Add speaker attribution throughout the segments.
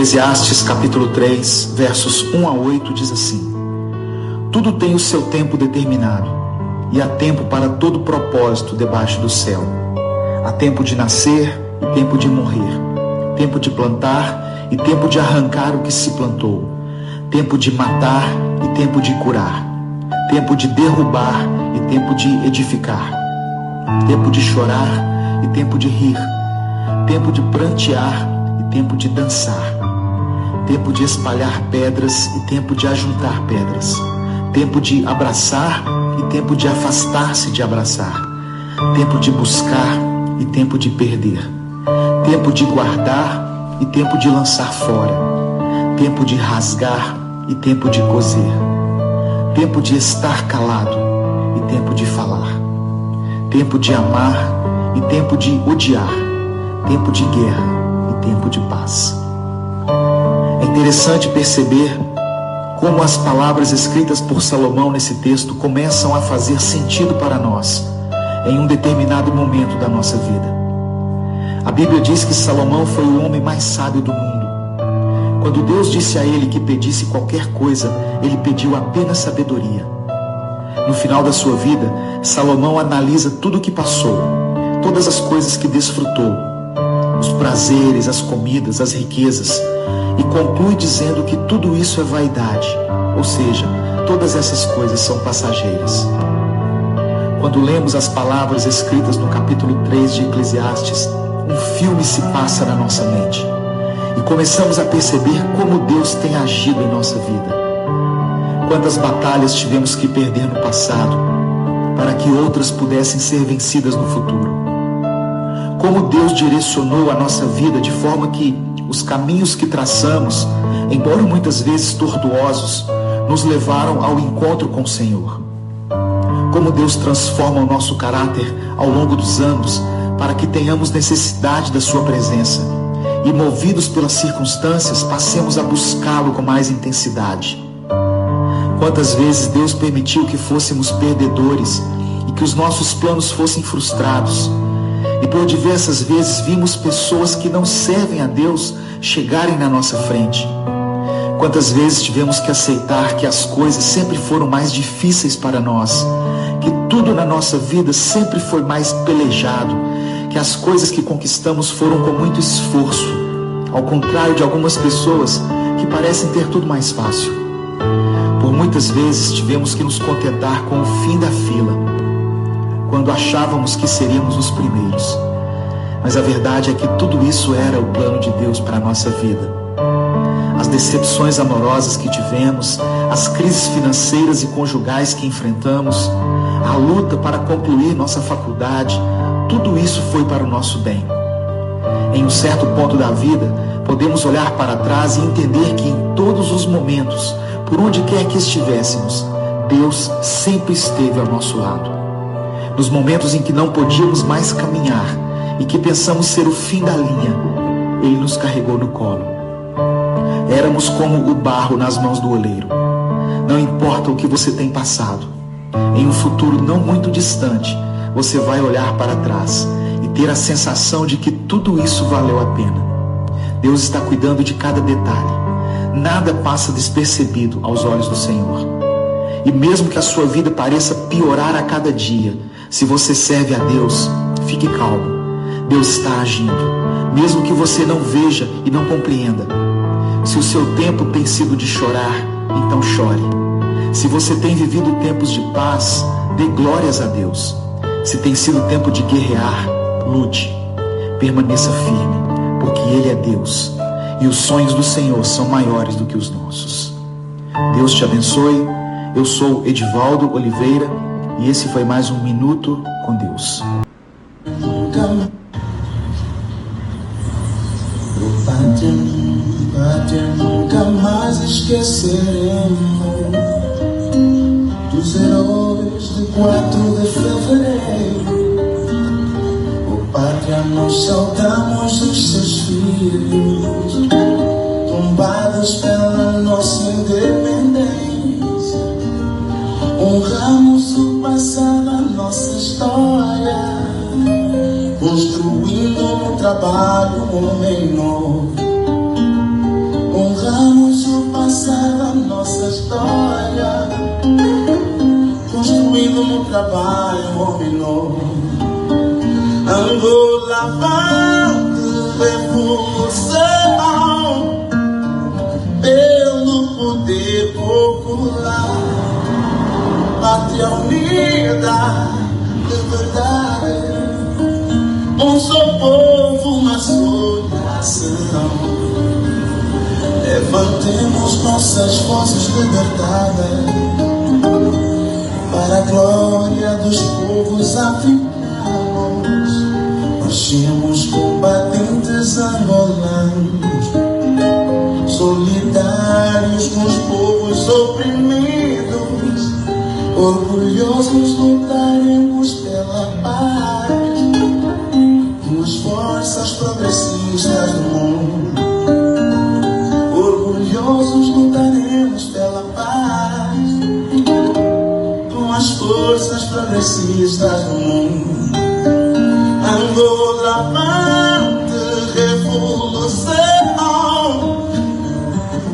Speaker 1: Eclesiastes capítulo 3, versos 1 a 8 diz assim: Tudo tem o seu tempo determinado, e há tempo para todo propósito debaixo do céu. Há tempo de nascer e tempo de morrer, tempo de plantar e tempo de arrancar o que se plantou, tempo de matar e tempo de curar, tempo de derrubar e tempo de edificar, tempo de chorar e tempo de rir, tempo de prantear e tempo de dançar, tempo de espalhar pedras e tempo de ajuntar pedras, tempo de abraçar e tempo de afastar-se de abraçar, tempo de buscar e tempo de perder, tempo de guardar e tempo de lançar fora, tempo de rasgar e tempo de coser, tempo de estar calado e tempo de falar, tempo de amar e tempo de odiar, tempo de guerra e tempo de paz. É interessante perceber como as palavras escritas por Salomão nesse texto começam a fazer sentido para nós em um determinado momento da nossa vida. A Bíblia diz que Salomão foi o homem mais sábio do mundo. Quando Deus disse a ele que pedisse qualquer coisa, ele pediu apenas sabedoria. No final da sua vida, Salomão analisa tudo o que passou, todas as coisas que desfrutou, os prazeres, as comidas, as riquezas, e conclui dizendo que tudo isso é vaidade, ou seja, todas essas coisas são passageiras. Quando lemos as palavras escritas no capítulo 3 de Eclesiastes, um filme se passa na nossa mente e começamos a perceber como Deus tem agido em nossa vida. Quantas batalhas tivemos que perder no passado para que outras pudessem ser vencidas no futuro. Como Deus direcionou a nossa vida de forma que os caminhos que traçamos, embora muitas vezes tortuosos, nos levaram ao encontro com o Senhor. Como Deus transforma o nosso caráter ao longo dos anos para que tenhamos necessidade da sua presença e, movidos pelas circunstâncias, passemos a buscá-lo com mais intensidade. Quantas vezes Deus permitiu que fôssemos perdedores e que os nossos planos fossem frustrados, e por diversas vezes vimos pessoas que não servem a Deus chegarem na nossa frente. Quantas vezes tivemos que aceitar que as coisas sempre foram mais difíceis para nós, que tudo na nossa vida sempre foi mais pelejado, que as coisas que conquistamos foram com muito esforço, ao contrário de algumas pessoas que parecem ter tudo mais fácil. Por muitas vezes tivemos que nos contentar com o fim da fila, quando achávamos que seríamos os primeiros. Mas a verdade é que tudo isso era o plano de Deus para a nossa vida. As decepções amorosas que tivemos, as crises financeiras e conjugais que enfrentamos, a luta para concluir nossa faculdade, tudo isso foi para o nosso bem. Em um certo ponto da vida, podemos olhar para trás e entender que em todos os momentos, por onde quer que estivéssemos, Deus sempre esteve ao nosso lado. Nos momentos em que não podíamos mais caminhar e que pensamos ser o fim da linha, Ele nos carregou no colo. Éramos como o barro nas mãos do oleiro. Não importa o que você tem passado, em um futuro não muito distante, você vai olhar para trás e ter a sensação de que tudo isso valeu a pena. Deus está cuidando de cada detalhe. Nada passa despercebido aos olhos do Senhor. E mesmo que a sua vida pareça piorar a cada dia, se você serve a Deus, fique calmo. Deus está agindo, mesmo que você não veja e não compreenda. Se o seu tempo tem sido de chorar, então chore. Se você tem vivido tempos de paz, dê glórias a Deus. Se tem sido tempo de guerrear, lute. Permaneça firme, porque Ele é Deus e os sonhos do Senhor são maiores do que os nossos. Deus te abençoe. Eu sou Edivaldo Oliveira e esse foi mais um Minuto com Deus.
Speaker 2: Nunca mais esqueceremos dos heróis de 4 de fevereiro. Oh pátria, nós saudamos os seus filhos, tombados pela nossa independência. Honramos o passado, a nossa história, construindo no trabalho um homem novo. Levamos o passado, a nossa história, construído no trabalho ominoso. Angola avante, revolução, pelo poder popular, pátria unida de verdade, um só povo, uma só nação. Levantemos nossas vozes libertadas para a glória dos povos africanos. Marchemos combatentes angolanos, solidários com os povos oprimidos, orgulhosos lutaremos pela paz, com as forças progressistas do mundo. Orgulhosos lutaremos pela paz, com as forças progressistas do mundo. Angola avante, revolução,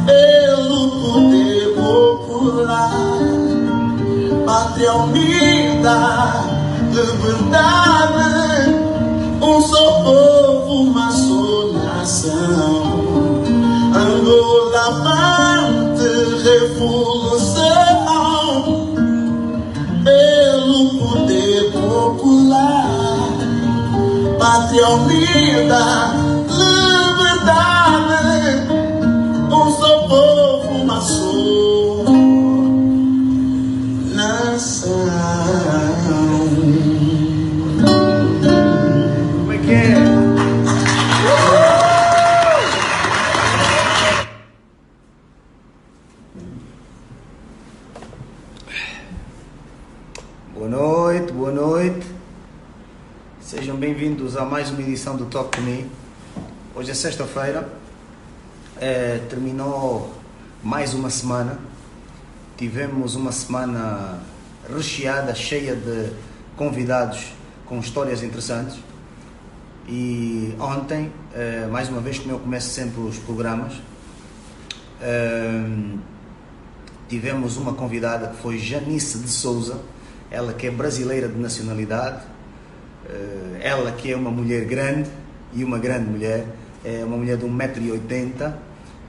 Speaker 2: pelo poder popular, pátria unida de verdade, um só povo, uma só nação. Angola avante, revolução, pelo poder popular, pátria unida, liberdade, um só povo, uma só nação.
Speaker 3: Como é que é? Boa noite. Sejam bem-vindos a mais uma edição do Talk to Me. Hoje é sexta-feira, terminou mais uma semana. Tivemos uma semana recheada, cheia de convidados com histórias interessantes. E ontem, mais uma vez, como eu começo sempre os programas, tivemos uma convidada que foi Janice de Souza, ela que é brasileira de nacionalidade, ela que é uma mulher grande e uma grande mulher, é uma mulher de 1,80 m,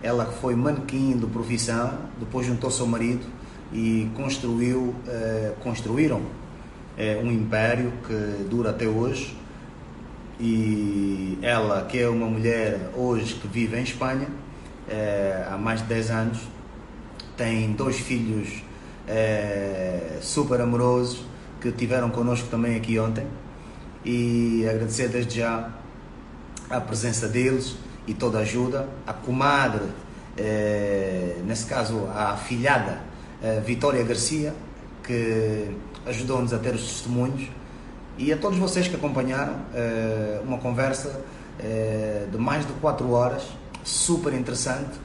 Speaker 3: ela que foi manequim de profissão, depois juntou-se ao marido e construíram um império que dura até hoje. E ela que é uma mulher hoje que vive em Espanha há mais de 10 anos, tem 2 filhos super amorosos que tiveram connosco também aqui ontem, e agradecer desde já a presença deles e toda a ajuda, a comadre, nesse caso a afilhada Vitória Garcia, que ajudou-nos a ter os testemunhos, e a todos vocês que acompanharam uma conversa de mais de 4 horas, super interessante,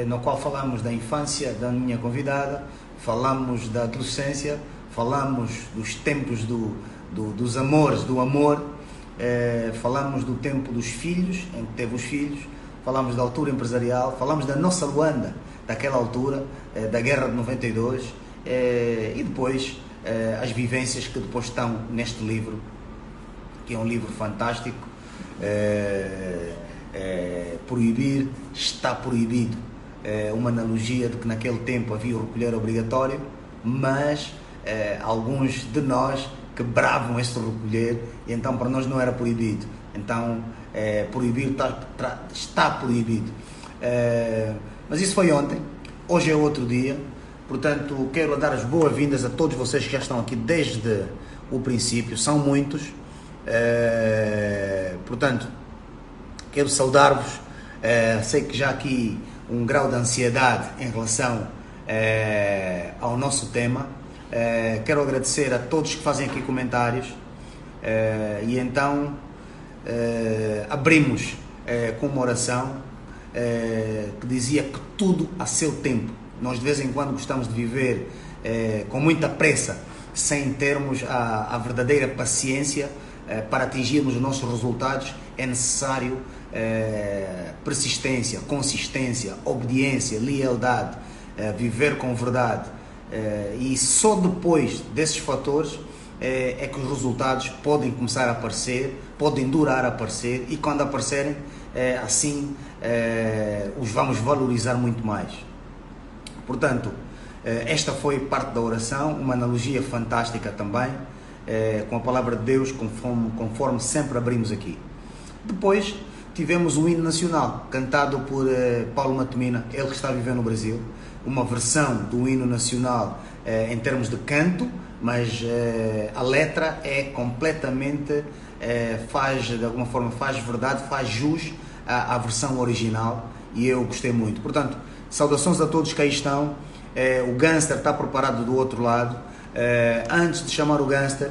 Speaker 3: no qual falamos da infância da minha convidada, falamos da adolescência, falamos dos tempos dos amores, do amor, falamos do tempo dos filhos, em que teve os filhos, falamos da altura empresarial, falamos da nossa Luanda, daquela altura, da Guerra de 92, e depois as vivências que depois estão neste livro, que é um livro fantástico. Proibir está proibido, uma analogia de que naquele tempo havia o recolher obrigatório, mas alguns de nós quebravam esse recolher, e então para nós não era proibido. Então proibir está proibido, mas isso foi ontem. Hoje é outro dia, portanto quero dar as boas-vindas a todos vocês que já estão aqui desde o princípio, são muitos. Portanto, quero saudar-vos. Sei que já aqui um grau de ansiedade em relação ao nosso tema. Quero agradecer a todos que fazem aqui comentários, e então abrimos com uma oração que dizia que tudo a seu tempo. Nós de vez em quando gostamos de viver com muita pressa, sem termos a verdadeira paciência para atingirmos os nossos resultados é necessário persistência, consistência, obediência, lealdade, viver com verdade, e só depois desses fatores é que os resultados podem começar a aparecer, podem durar a aparecer, e quando aparecerem, assim os vamos valorizar muito mais. Portanto, esta foi parte da oração, uma analogia fantástica também, com a palavra de Deus, conforme sempre abrimos aqui. Depois tivemos o hino nacional, cantado por Paulo Matomina, ele que está vivendo no Brasil, uma versão do hino nacional em termos de canto, mas a letra é completamente, de alguma forma faz verdade, faz jus à versão original, e eu gostei muito. Portanto, saudações a todos que aí estão. O Gangster está preparado do outro lado. Antes de chamar o Gangster,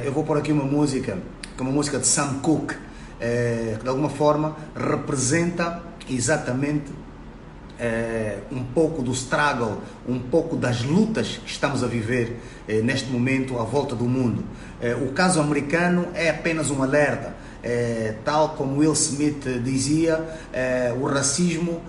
Speaker 3: eu vou pôr aqui uma música, que é uma música de Sam Cooke, que de alguma forma representa exatamente um pouco do struggle, um pouco das lutas que estamos a viver neste momento à volta do mundo. O caso americano é apenas um alerta. Tal como Will Smith dizia, o racismo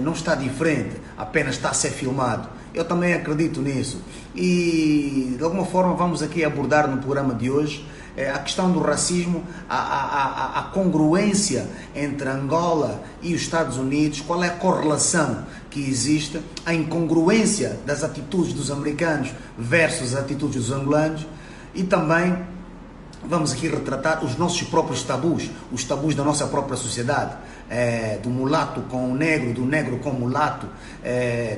Speaker 3: não está diferente, apenas está a ser filmado. Eu também acredito nisso, e de alguma forma vamos aqui abordar no programa de hoje a questão do racismo, a congruência entre Angola e os Estados Unidos, qual é a correlação que existe, a incongruência das atitudes dos americanos versus as atitudes dos angolanos, e também vamos aqui retratar os nossos próprios tabus, os tabus da nossa própria sociedade, do mulato com o negro, do negro com o mulato,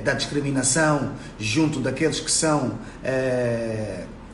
Speaker 3: da discriminação junto daqueles que são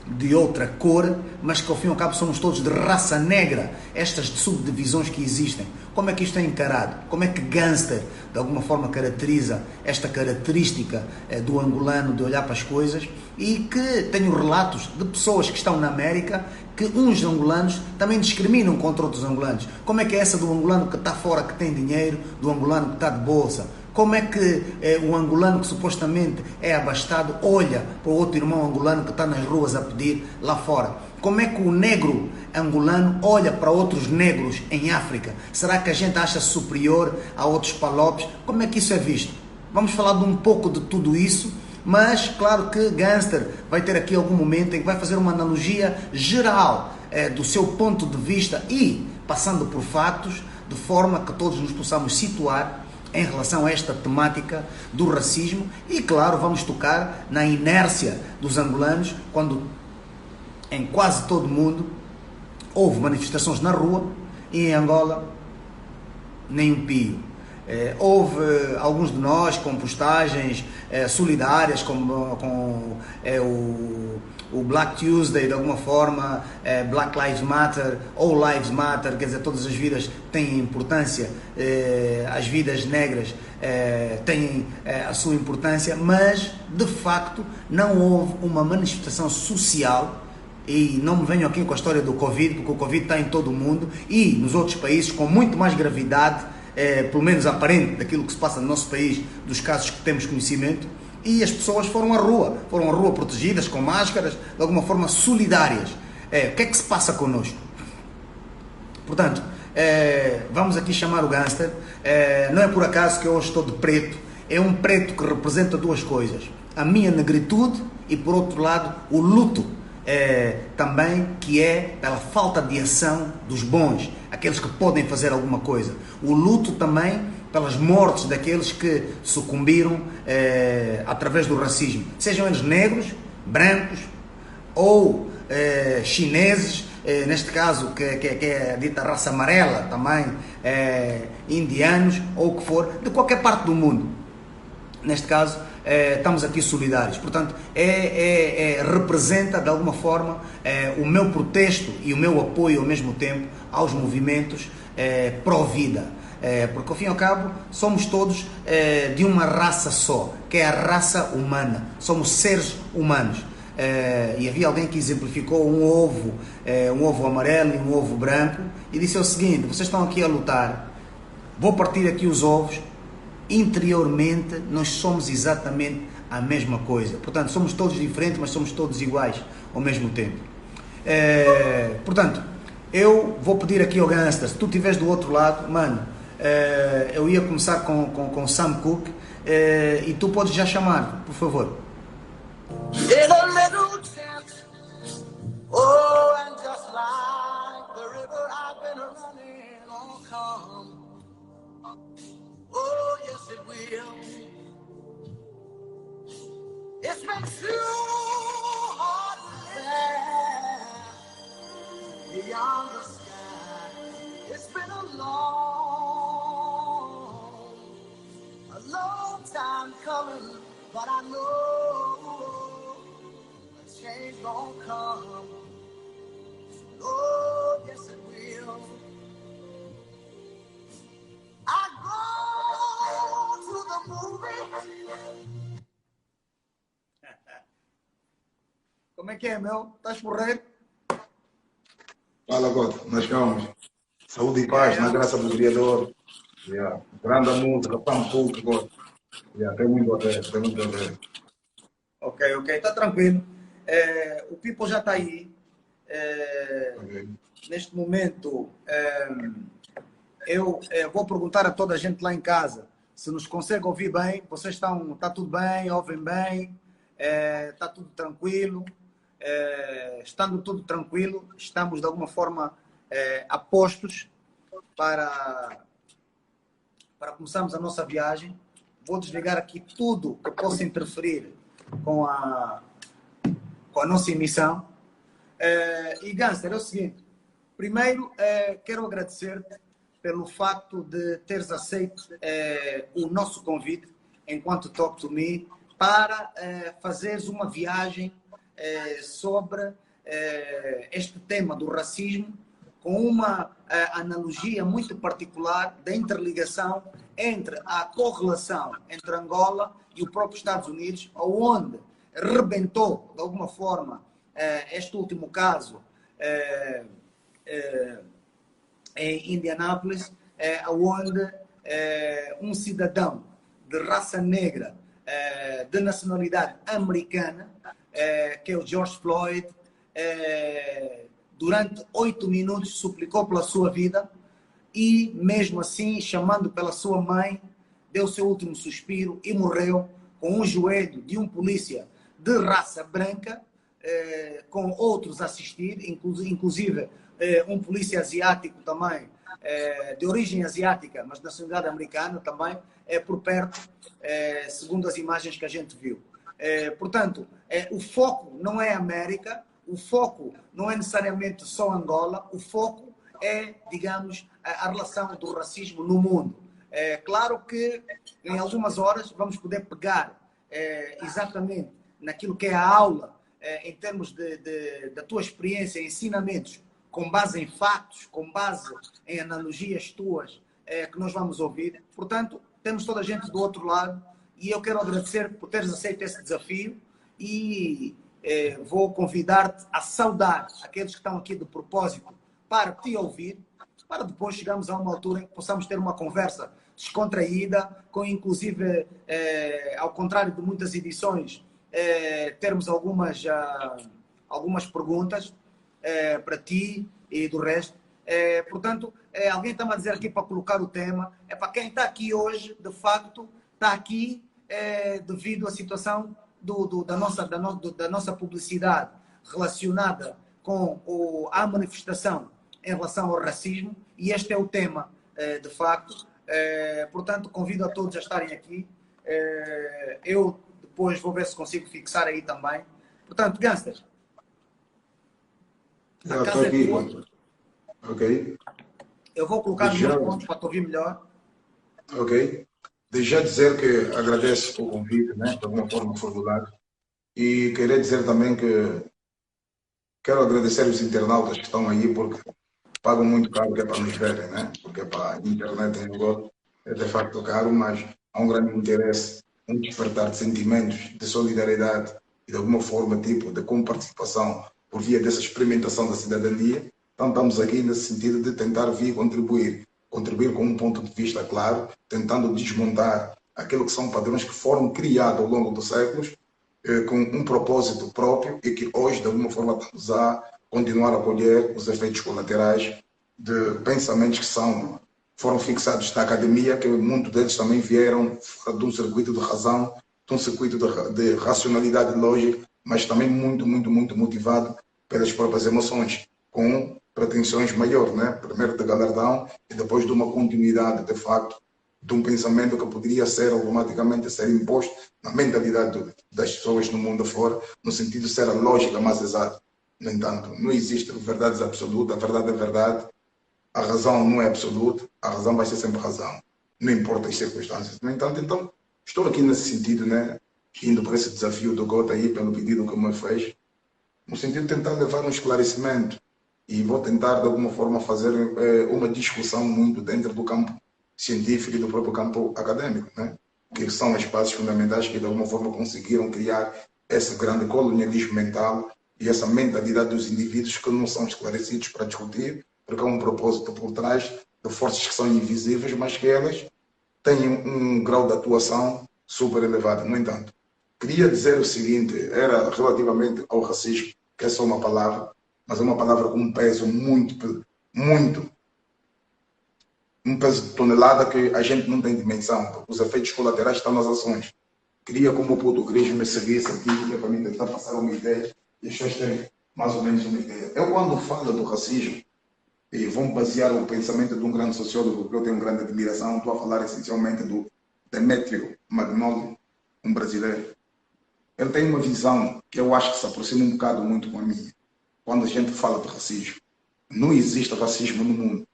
Speaker 3: de outra cor, mas que ao fim e ao cabo somos todos de raça negra, estas subdivisões que existem. Como é que isto é encarado? Como é que Gangster de alguma forma caracteriza esta característica do angolano de olhar para as coisas? E que tenho relatos de pessoas que estão na América que uns angolanos também discriminam contra outros angolanos. Como é que é essa do angolano que está fora, que tem dinheiro, do angolano que está de bolsa? Como é que o angolano que supostamente é abastado olha para o outro irmão angolano que está nas ruas a pedir lá fora? Como é que o negro angolano olha para outros negros em África? Será que a gente acha superior a outros palopes? Como é que isso é visto? Vamos falar de um pouco de tudo isso, mas claro que Gangster vai ter aqui algum momento em que vai fazer uma analogia geral do seu ponto de vista e passando por fatos, de forma que todos nos possamos situar em relação a esta temática do racismo. E claro, vamos tocar na inércia dos angolanos, quando em quase todo o mundo houve manifestações na rua, e em Angola nem um pio. Houve alguns de nós com postagens solidárias com o Black Tuesday, de alguma forma, Black Lives Matter, All Lives Matter, quer dizer, todas as vidas têm importância, as vidas negras têm a sua importância, mas de facto não houve uma manifestação social. E não me venham aqui com a história do Covid, porque o Covid está em todo o mundo e nos outros países com muito mais gravidade, pelo menos aparente, daquilo que se passa no nosso país, dos casos que temos conhecimento. E as pessoas foram à rua protegidas, com máscaras, de alguma forma solidárias. O que é que se passa connosco? Portanto, vamos aqui chamar o Gangster. Não é por acaso que eu hoje estou de preto. É um preto que representa duas coisas: a minha negritude e, por outro lado, o luto. Também, que é pela falta de ação dos bons, aqueles que podem fazer alguma coisa. O luto também pelas mortes daqueles que sucumbiram através do racismo, sejam eles negros, brancos ou chineses, neste caso que é a dita raça amarela também, indianos ou o que for, de qualquer parte do mundo. Neste caso, estamos aqui solidários. Portanto, representa de alguma forma o meu protesto e o meu apoio ao mesmo tempo aos movimentos pró-vida. Porque ao fim e ao cabo somos todos de uma raça só, que é a raça humana. Somos seres humanos. E havia alguém que exemplificou um ovo amarelo e um ovo branco, e disse o seguinte: vocês estão aqui a lutar, vou partir aqui os ovos. Interiormente nós somos exatamente a mesma coisa. Portanto, somos todos diferentes, mas somos todos iguais ao mesmo tempo. Portanto, Eu vou pedir aqui ao Gangster, se tu estiveres do outro lado, mano, eu ia começar com Sam Cooke e tu podes já chamar, por favor.
Speaker 2: In a little tent, oh, and just like the river I've been running on come. Oh, yes, it will. It's been too hard there beyond the sky. It's been a long time coming, but I know a change gon' come. Oh, yes it will. I go to the movie.
Speaker 3: Como é que é, meu? Estás porreiro?
Speaker 4: Fala, God, nós calmos. Saúde e paz, na graça do Criador. Yeah. Grande música, Sam Cooke, God. Yeah, tem muito a ver, tem muito a ver.
Speaker 3: Ok, está tranquilo. O People já está aí.
Speaker 4: Okay.
Speaker 3: Neste momento, eu vou perguntar a toda a gente lá em casa se nos consegue ouvir bem. Vocês estão, está tudo bem, ouvem bem, está tudo tranquilo. Estando tudo tranquilo, estamos de alguma forma apostos para começarmos a nossa viagem. Vou desligar aqui tudo que possa interferir com a nossa emissão. E Gangster, é o seguinte: primeiro quero agradecer-te pelo facto de teres aceito o nosso convite enquanto Talk to Me para fazeres uma viagem sobre este tema do racismo, com uma analogia muito particular da interligação entre a correlação entre Angola e o próprio Estados Unidos, onde rebentou, de alguma forma, este último caso em Indianápolis, onde um cidadão de raça negra, de nacionalidade americana, que é o George Floyd, durante 8 minutos suplicou pela sua vida e, mesmo assim, chamando pela sua mãe, deu seu último suspiro e morreu com um joelho de um polícia de raça branca, com outros a assistir, inclusive um polícia asiático também, de origem asiática, mas de nacionalidade americana também, por perto, segundo as imagens que a gente viu. Portanto, o foco não é a América, o foco não é necessariamente só Angola, o foco é, digamos, a relação do racismo no mundo. Claro que em algumas horas vamos poder pegar exatamente naquilo que é a aula, em termos da tua experiência, ensinamentos, com base em fatos, com base em analogias tuas, que nós vamos ouvir. Portanto, temos toda a gente do outro lado e eu quero agradecer por teres aceito esse desafio e vou convidar-te a saudar aqueles que estão aqui de propósito para te ouvir, para depois chegarmos a uma altura em que possamos ter uma conversa descontraída, com inclusive, ao contrário de muitas edições, termos algumas perguntas para ti e do resto. Portanto, alguém está-me a dizer aqui para colocar o tema. É para quem está aqui hoje, de facto, está aqui devido à situação da nossa publicidade relacionada com a manifestação em relação ao racismo, e este é o tema, de facto. Portanto, convido a todos a estarem aqui. Eu depois vou ver se consigo fixar aí também. Portanto, Gangster, a casa é tua.
Speaker 4: Ok.
Speaker 3: Eu vou colocar os meus pontos para te ouvir melhor.
Speaker 4: Ok. Deixa dizer que agradeço o convite, né, de alguma forma formulado. E queria dizer também que quero agradecer os internautas que estão aí, porque pagam muito caro, que é para nos verem, né? Porque para a internet em Angola é de facto caro, mas há um grande interesse em despertar de sentimentos de solidariedade e de alguma forma tipo de comparticipação por via dessa experimentação da cidadania. Então estamos aqui nesse sentido de tentar vir contribuir com um ponto de vista claro, tentando desmontar aquilo que são padrões que foram criados ao longo dos séculos com um propósito próprio e que hoje de alguma forma estamos a continuar a colher os efeitos colaterais de pensamentos que foram fixados na academia, que muitos deles também vieram fora de um circuito de razão, de um circuito de racionalidade lógica, mas também muito motivado pelas próprias emoções, com pretensões maiores, né? Primeiro de galardão e depois de uma continuidade, de facto, de um pensamento que poderia ser automaticamente ser imposto na mentalidade das pessoas no mundo afora, no sentido de ser a lógica mais exata. No entanto, não existe verdades absolutas, a verdade é verdade, a razão não é absoluta, a razão vai ser sempre razão, não importa as circunstâncias. No entanto, então, estou aqui nesse sentido, né? Indo para esse desafio do Gota aí, pelo pedido que me fez, no sentido de tentar levar um esclarecimento, e vou tentar de alguma forma fazer uma discussão muito dentro do campo científico e do próprio campo acadêmico, né? Que são as bases fundamentais que de alguma forma conseguiram criar esse grande colonialismo mental e essa mentalidade dos indivíduos que não são esclarecidos para discutir, porque há um propósito por trás de forças que são invisíveis, mas que elas têm um grau de atuação super elevado. No entanto, queria dizer o seguinte, era relativamente ao racismo, que é só uma palavra, mas é uma palavra com um peso um peso de tonelada que a gente não tem dimensão, porque os efeitos colaterais estão nas ações. Queria, como o português me seguisse aqui, para mim tentar passar uma ideia, e as pessoas terem mais ou menos uma ideia. Eu, quando falo do racismo, e vou basear o pensamento de um grande sociólogo, que eu tenho grande admiração, estou a falar essencialmente do Demetrio Magnoli, um brasileiro. Ele tem uma visão que eu acho que se aproxima um bocado muito com a minha. Quando a gente fala de racismo, não existe racismo no mundo.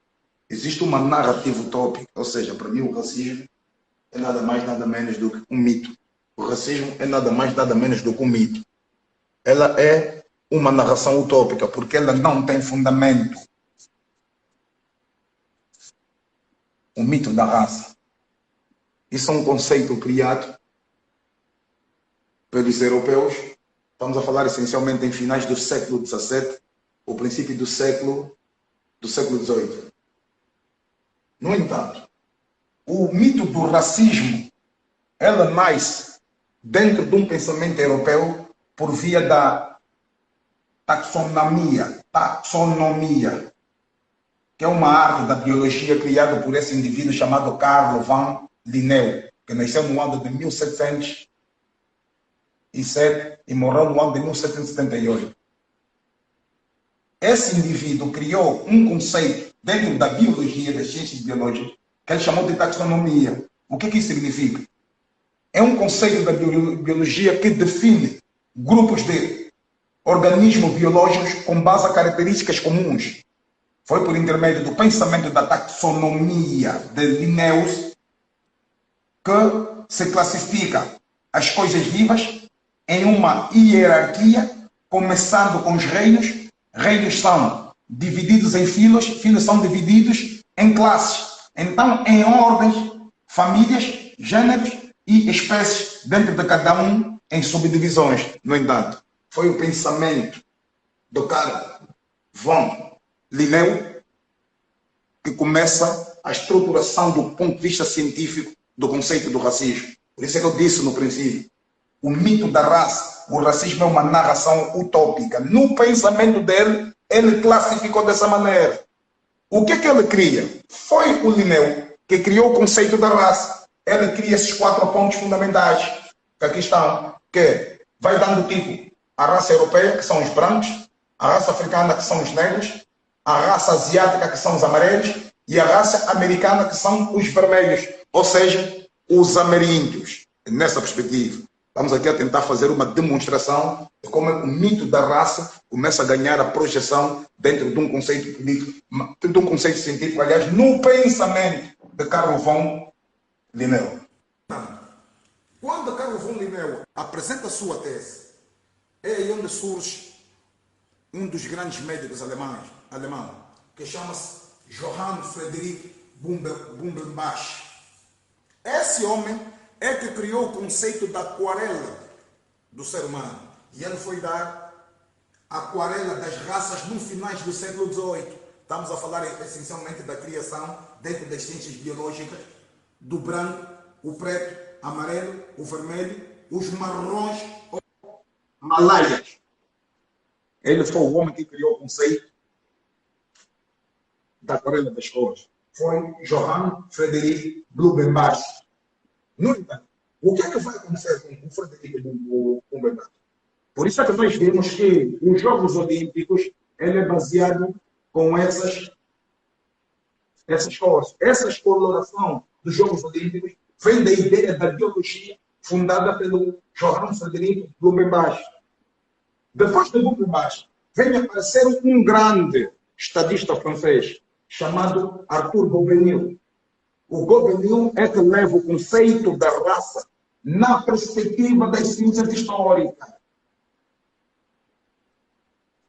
Speaker 4: Existe uma narrativa utópica, ou seja, para mim o racismo é nada mais, nada menos do que um mito. O racismo é nada mais, nada menos do que um mito. Ela é uma narração utópica, porque ela não tem fundamento. O mito da raça. Isso é um conceito criado pelos europeus. Estamos a falar essencialmente em finais do século XVII, o princípio do século XVIII. No entanto, o mito do racismo, ela nasce dentro de um pensamento europeu por via da taxonomia, que é uma arte da biologia criada por esse indivíduo chamado Carlo van Linneu, que nasceu no ano de 1707 e morreu no ano de 1778. Esse indivíduo criou um conceito dentro da biologia, das ciências biológicas, que ele chamou de taxonomia. O que isso significa? É um conceito da biologia que define grupos de organismos biológicos com base a características comuns. Foi por intermédio do pensamento da taxonomia de Linnaeus que se classifica as coisas vivas em uma hierarquia, começando com os reinos. Reinos são divididos em filos, filos são divididos em classes. Então, em ordens, famílias, gêneros e espécies, dentro de cada um, em subdivisões. No entanto, foi o pensamento do Carl von Linneu que começa a estruturação do ponto de vista científico do conceito do racismo. Por isso é que eu disse no princípio, o mito da raça, o racismo é uma narração utópica. No pensamento dele, ele classificou dessa maneira. O que é que ele cria? Foi o Linneu que criou o conceito da raça. Ele cria esses 4 pontos fundamentais que aqui estão, que vai dando tipo a raça europeia, que são os brancos, a raça africana, que são os negros, a raça asiática, que são os amarelos, e a raça americana, que são os vermelhos, ou seja, os ameríndios. Nessa perspectiva, estamos aqui a tentar fazer uma demonstração de como o mito da raça começa a ganhar a projeção dentro de um conceito político, de um conceito científico, aliás, no pensamento de Carl von Linneu. Quando Carl von Linneu apresenta a sua tese, é aí onde surge um dos grandes médicos alemão, que chama-se Johann Friedrich Bumbenbach. Esse homem é que criou o conceito da aquarela do ser humano. E ele foi dar a aquarela das raças no finais do século XVIII. Estamos a falar essencialmente da criação, dentro das ciências biológicas, do branco, o preto, amarelo, o vermelho, os marrons ou malaias. Ele foi o homem que criou o conceito da aquarela das cores. Foi Johann Friedrich Blumenbach. No entanto, o que é que vai acontecer com o Friedrich Blumenbach? Por isso é que nós vimos que os Jogos Olímpicos ele é baseado com essas cores. Essa coloração dos Jogos Olímpicos vem da ideia da biologia fundada pelo Johann Friedrich Blumenbach. Depois de Blumenbach, vem aparecer um grande estadista francês chamado Arthur Gobineau. O Gobineau é que leva o conceito da raça na perspectiva das ciências históricas.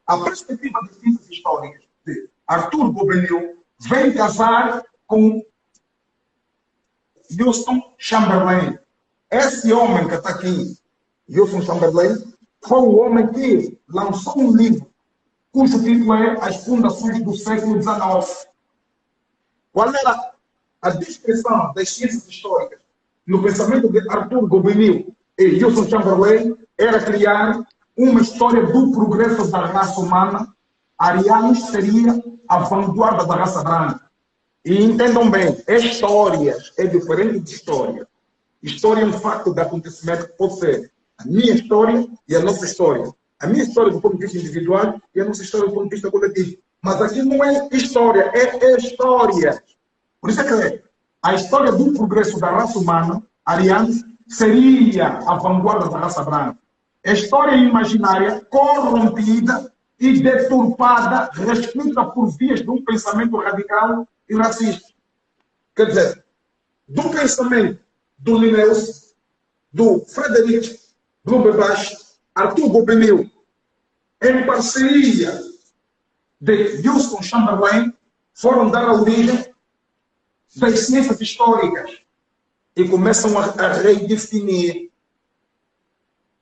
Speaker 4: A perspectiva das ciências históricas de Arthur Gobineau vem casar com Houston Chamberlain. Esse homem que está aqui, Houston Chamberlain, foi o homem que lançou um livro cujo título é As Fundações do Século XIX. Qual era a descrição das ciências históricas no pensamento de Arthur Gobineau e Houston Chamberlain? Era criar uma história do progresso da raça humana. Arianos seria a vanguarda da raça branca. E entendam bem, histórias é diferente de história. História é um facto de acontecimento que pode ser a minha história e a nossa história. A minha história do ponto de vista individual e a nossa história do ponto de vista coletivo. Mas aqui não é história, é história. Por isso é que a história do progresso da raça humana, arianos, seria a vanguarda da raça branca. A história imaginária, corrompida e deturpada, reescrita por vias de um pensamento radical e racista. Quer dizer, do pensamento do Linnaeus, do Friedrich Blumenbach, Arthur Gobineau, em parceria de Houston Chamberlain, foram dar a origem das ciências históricas e começam a redefinir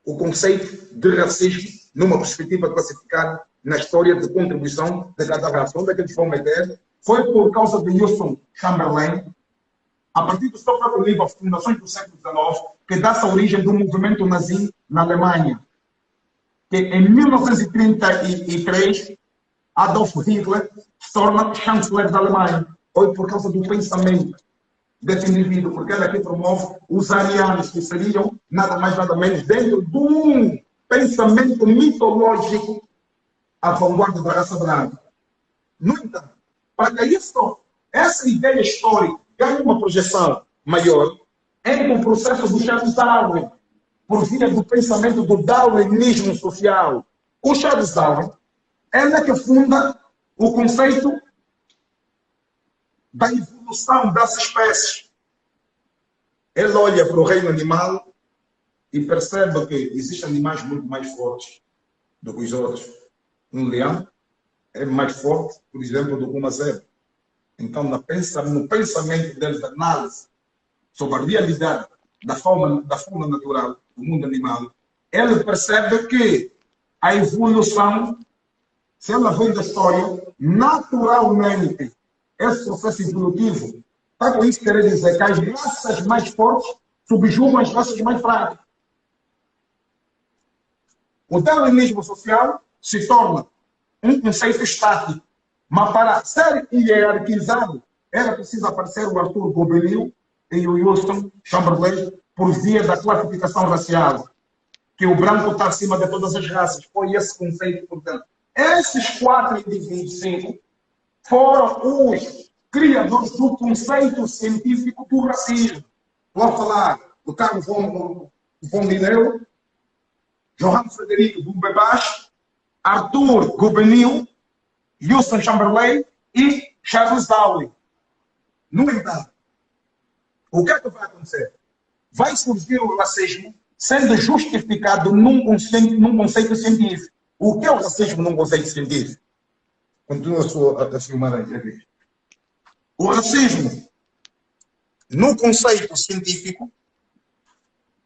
Speaker 4: o conceito de racismo numa perspectiva classificada na história de contribuição de cada raça. Onde é que eles vão meter? Foi por causa de Houston Chamberlain, a partir do seu próprio livro, As Fundações do Século XIX, que dá-se a origem do movimento nazi na Alemanha. Que em 1933, Adolf Hitler se torna chanceler da Alemanha. Foi por causa do pensamento desse indivíduo, porque ele aqui promove os arianos, que seriam nada mais nada menos dentro de um pensamento mitológico à vanguarda da raça branca. No entanto, para que isso, essa ideia histórica ganhe uma projeção maior, entra o processo do Charles Darwin, por via do pensamento do darwinismo social. O Charles Darwin, ele é que funda o conceito da evolução das espécies. Ele olha para o reino animal e percebe que existem animais muito mais fortes do que os outros. Um leão é mais forte, por exemplo, do que uma zebra. Então, no pensamento dele, da análise sobre a realidade da fauna natural do mundo animal, ele percebe que a evolução, se ela vem da história, naturalmente, esse processo evolutivo, está com isso querer dizer que as raças mais fortes subjugam as raças mais fracas. O darwinismo social se torna um conceito estático, mas para ser hierarquizado, era preciso aparecer o Arthur Gobineau e o Houston Chamberlain por via da classificação racial, que o branco está acima de todas as raças. Foi esse conceito, portanto. Esses 4 indivíduos, 5, foram os criadores do conceito científico do racismo. Vou falar do Carl von Linnaeus, Johann Friedrich Blumenbach, Arthur Gobineau, Houston Chamberlain e Charles Darwin. No entanto, o que é que vai acontecer? Vai surgir o racismo sendo justificado num conceito científico. O que é o racismo num conceito científico? Continua a filmar aí. O racismo, no conceito científico,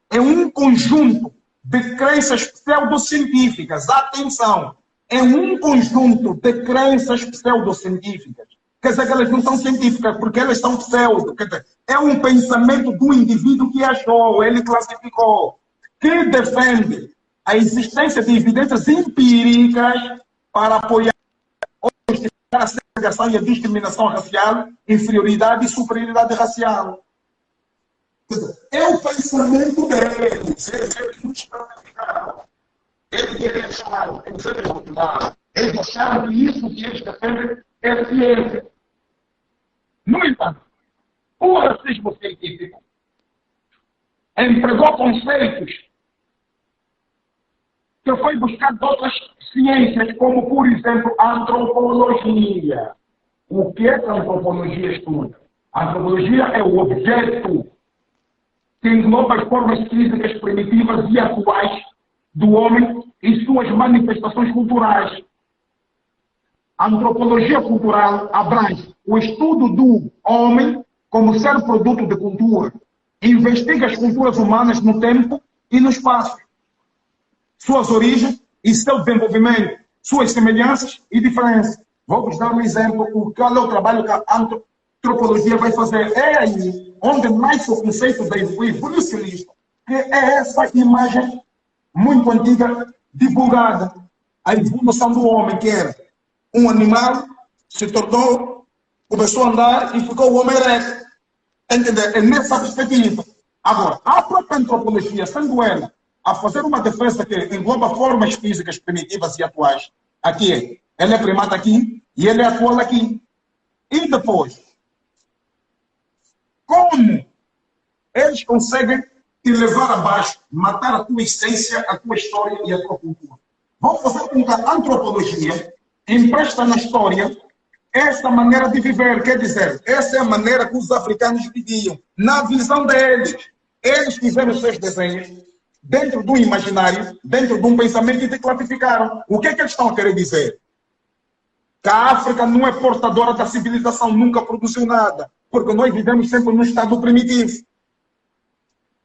Speaker 4: é um conjunto de crenças pseudocientíficas. Atenção! É um conjunto de crenças pseudocientíficas. Quer dizer que elas não são científicas, porque elas são pseudo. Quer dizer, é um pensamento do indivíduo que achou, ele classificou, que defende
Speaker 5: a existência de evidências empíricas para apoiar ou justificar a segregação e a discriminação racial, inferioridade e superioridade racial. É o pensamento deles. Eles acharam que isso que eles defendem é ciência. No entanto, o racismo científico empregou conceitos que foi buscar de outras ciências, como, por exemplo, a antropologia. O que é que a antropologia estuda? A antropologia é o objeto que engloba as formas físicas primitivas e atuais do homem e suas manifestações culturais. A antropologia cultural abrange o estudo do homem como ser produto de cultura. Investiga as culturas humanas no tempo e no espaço, suas origens e seu desenvolvimento, suas semelhanças e diferenças. Vou-vos dar um exemplo, qual é o trabalho que a antropologia vai fazer. É aí onde nasce o conceito da evolucionista, que é essa imagem muito antiga divulgada. A evolução do homem, que era um animal, se tornou, começou a andar e ficou o homem ereto. Entender? É nessa perspectiva. Agora, a própria antropologia, sendo ela a fazer uma defesa que engloba formas físicas primitivas e atuais, aqui ela é primata aqui e ele é atual aqui. E depois, como eles conseguem te levar abaixo, matar a tua essência, a tua história e a tua cultura? Vão fazer com que a antropologia empresta na história essa maneira de viver, quer dizer, essa é a maneira que os africanos viviam, na visão deles. Eles fizeram os seus desenhos dentro do imaginário, dentro de um pensamento e declasificaram. O que é que eles estão a querer dizer? Que a África não é portadora da civilização, nunca produziu nada, porque nós vivemos sempre num estado primitivo.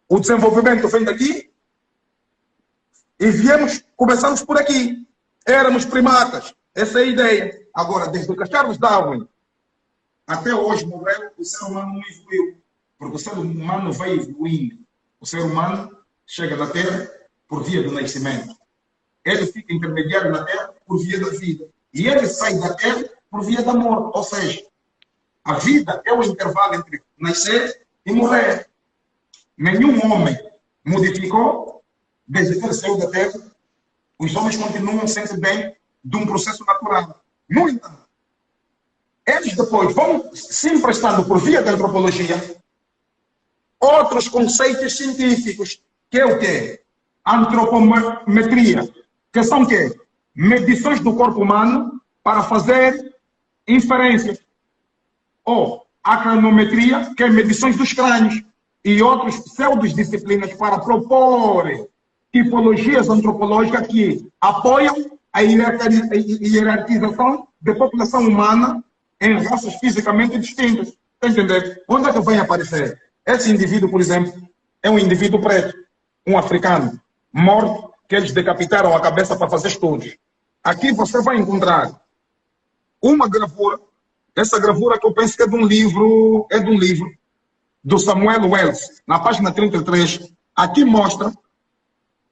Speaker 5: O desenvolvimento vem daqui e começamos por aqui. Éramos primatas, essa é a ideia. Agora, desde que Charles Darwin até hoje morreu, o ser humano não evoluiu, porque o ser humano vai evoluindo. O ser humano chega na Terra por via do nascimento. Ele fica intermediário na Terra por via da vida. E ele sai da Terra por via da morte. Ou seja, a vida é o intervalo entre nascer e morrer. Nenhum homem modificou desde que ele saiu da Terra. Os homens continuam sempre bem de um processo natural. No entanto, eles depois vão se emprestando por via da antropologia outros conceitos científicos, que é o quê? Antropometria, que são o quê? Medições do corpo humano para fazer inferências. Ou a cranometria, que é medições dos crânios, e outras pseudodisciplinas para propor tipologias antropológicas que apoiam a hierarquização da população humana em raças fisicamente distintas. Está entendendo? Onde é que vai aparecer? Esse indivíduo, por exemplo, é um indivíduo preto, um africano, morto, que eles decapitaram a cabeça para fazer estudos. Aqui você vai encontrar uma gravura, essa gravura que eu penso que é de um livro do Samuel Wells, na página 33. Aqui mostra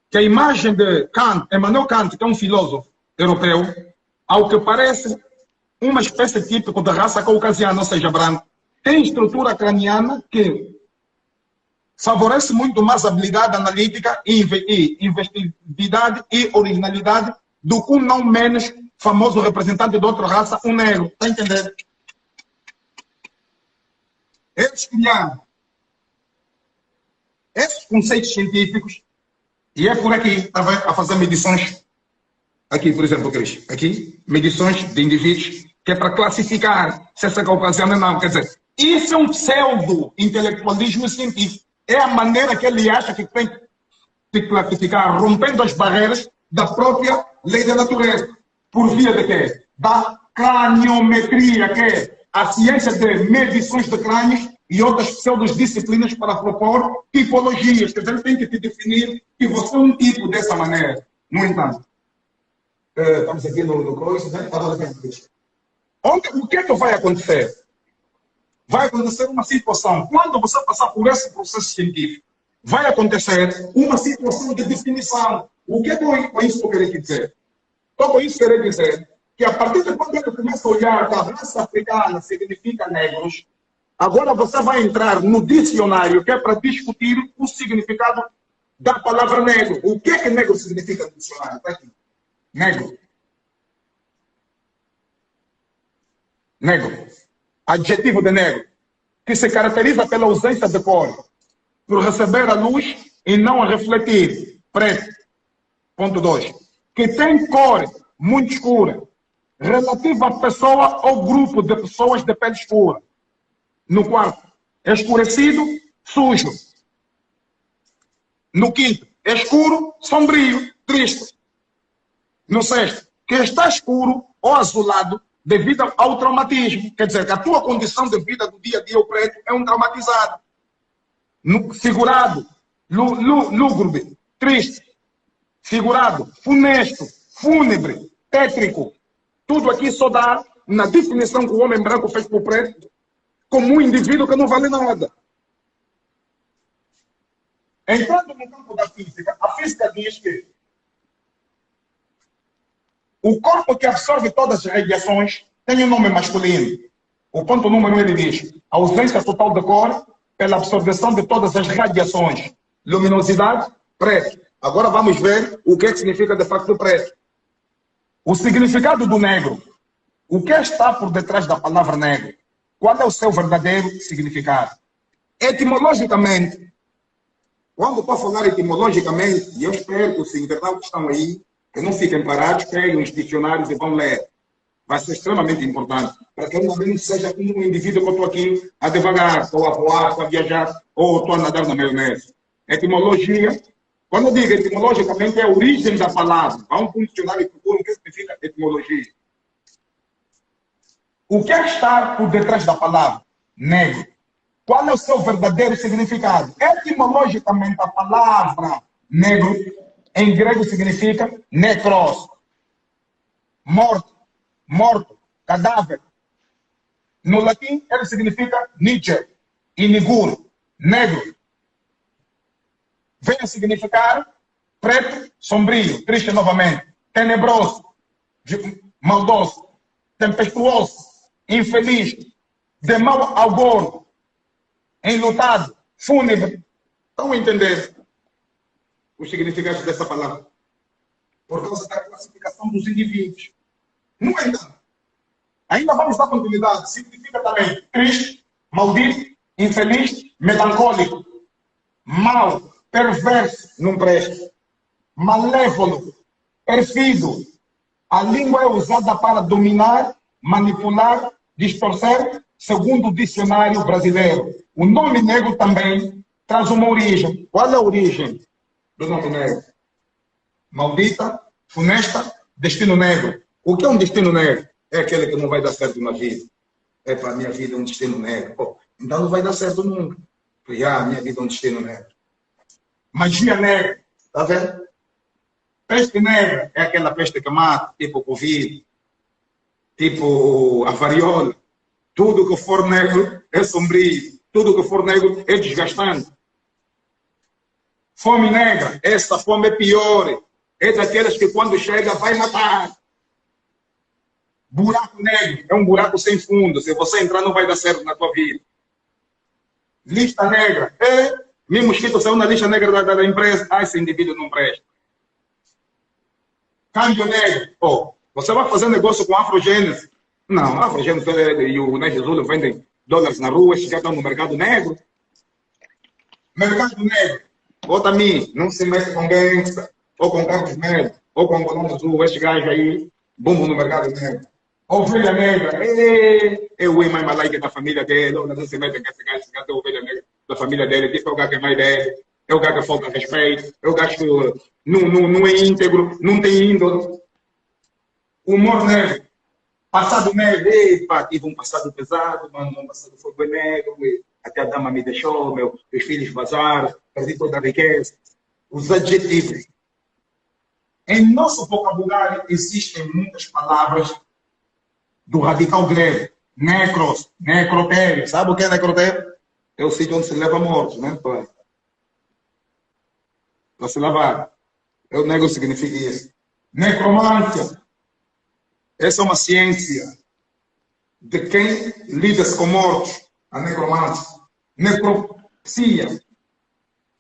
Speaker 5: que a imagem de Kant, Emmanuel Kant, que é um filósofo europeu, ao que parece uma espécie típica da raça caucasiana, ou seja, branco, tem estrutura craniana que favorece muito mais habilidade analítica e investividade e originalidade do que um não menos famoso representante de outra raça, um negro. Está entendendo? Eles criaram esses conceitos científicos e é por aqui a fazer medições. Aqui, por exemplo, Cris, aqui, medições de indivíduos, que é para classificar se essa caucasiana ou não. Quer dizer, isso é um pseudo-intelectualismo científico. É a maneira que ele acha que tem de classificar, rompendo as barreiras da própria lei da natureza. Por via de quê? Da craniometria, que é a ciência de medições de crânios e outras pseudodisciplinas para propor tipologias. Quer dizer, ele tem que te definir que você é um tipo dessa maneira. No entanto, estamos aqui no coisa, né? O que é que vai acontecer? Vai acontecer uma situação, quando você passar por esse processo científico, vai acontecer uma situação de definição. O que é com isso que eu queria dizer? Então, com isso, querer dizer que a partir de quando ele começa a olhar que a raça africana significa negros, agora você vai entrar no dicionário, que é para discutir o significado da palavra negro. O que é que negro significa no dicionário? Está aqui. Negro. Negro. Adjetivo de negro. Que se caracteriza pela ausência de cor, por receber a luz e não a refletir. Preto. Ponto 2. Que tem cor muito escura, relativa à pessoa ou grupo de pessoas de pele escura. No quarto, escurecido, sujo. No quinto, escuro, sombrio, triste. No sexto, que está escuro ou azulado devido ao traumatismo. Quer dizer, que a tua condição de vida do dia a dia, o preto, é um traumatizado. Figurado, lúgubre, triste. Figurado, funesto, fúnebre, tétrico. Tudo aqui só dá na definição que o homem branco fez para o preto como um indivíduo que não vale nada. Entrando no campo da física, a física diz que o corpo que absorve todas as radiações tem um nome masculino. O ponto número 1 ele diz: ausência total de cor pela absorção de todas as radiações. Luminosidade, preto. Agora vamos ver o que significa de facto o preto. O significado do negro. O que está por detrás da palavra negro? Qual é o seu verdadeiro significado? Etimologicamente, quando estou a falar etimologicamente, e eu espero que os internautas que estão aí, que não fiquem parados, peguem os dicionários e vão ler. Vai ser extremamente importante, para que eu não seja como um indivíduo que eu estou aqui a devagar, estou a voar, estou a viajar, ou estou a nadar na maionese. Etimologia. Quando eu digo etimologicamente, é a origem da palavra. Vamos para um dicionário e procuram o que significa etimologia. O que é estar por detrás da palavra? Negro. Qual é o seu verdadeiro significado? Etimologicamente, a palavra negro, em grego, significa necros. Morto. Morto. Cadáver. No latim, ele significa niger. E nigur. Negro. Vem a significar preto, sombrio, triste novamente, tenebroso, maldoso, tempestuoso, infeliz, de mau agouro, enlutado, fúnebre. Estão a entender os significados dessa palavra? Por causa da classificação dos indivíduos. No entanto, ainda vamos dar continuidade. Significa também triste, maldito, infeliz, melancólico, mau, perverso, não presta, malévolo, perfído. A língua é usada para dominar, manipular, distorcer, segundo o dicionário brasileiro. O nome negro também traz uma origem. Qual é a origem do nome negro? Maldita, funesta, destino negro. O que é um destino negro? É aquele que não vai dar certo na vida. É para a minha vida um destino negro. Pô, então não vai dar certo nunca. Porque a minha vida é um destino negro. Magia negra, está vendo? Peste negra é aquela peste que mata, tipo o Covid, tipo a variola. Tudo que for negro é sombrio, tudo que for negro é desgastante. Fome negra, essa fome é pior, é daquelas que quando chega vai matar. Buraco negro é um buraco sem fundo, se você entrar não vai dar certo na tua vida. Lista negra é... Meu mosquito saiu na lista negra da empresa. Ah, esse indivíduo não presta. Câmbio negro. Oh, você vai fazer negócio com afrogênese? Não, afrogênese e o Negezulo vendem dólares na rua, esses já estão no mercado negro. Mercado negro. Bota a mim, não se mete com gangsta, ou com Carlos Negro, ou com Angolano Azul, esses gajos aí, bumbo no mercado negro. Ovelha negra. É o mais malaica da família dele, não se mete com esse gajo é ovelha negra da família dele, tipo, é o gajo que é mais dele, é o gajo que falta respeito, é o gajo que não é íntegro, não tem índole. Humor negro, passado negro, epa, tive um passado pesado, mano, um passado foi bem negro, até a dama me deixou, meus filhos vazaram, perdi toda a riqueza. Os adjetivos. Em nosso vocabulário existem muitas palavras do radical grego, necros, necrotério. Sabe o que é necrotério? É o sítio onde se leva mortos, né? Para se lavar. O negro significa isso. Necromancia. Essa é uma ciência de quem lida-se com mortos. A necromancia. Necropsia.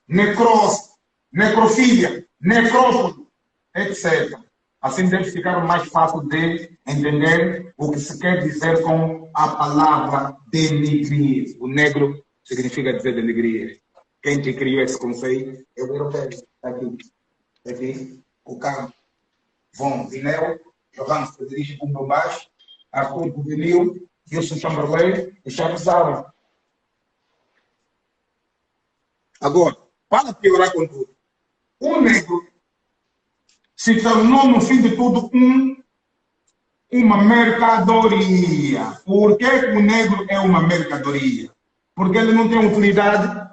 Speaker 5: Necrose. Necrofilia. Necrófilo. Etc. Assim deve ficar mais fácil de entender o que se quer dizer com a palavra denegrir. O negro significa dizer denegrir. Quem te criou esse conceito é o europeu. Está aqui. Está aqui. O Carlos Von Vinel, Johannes Frederico Bumbombaixo, Arthur Juvenil, Wilson Chamberlain e Charles Darwin. Agora, para piorar com tudo, o negro se tornou, no fim de tudo, uma mercadoria. Por que o negro é uma mercadoria? Porque ele não tem utilidade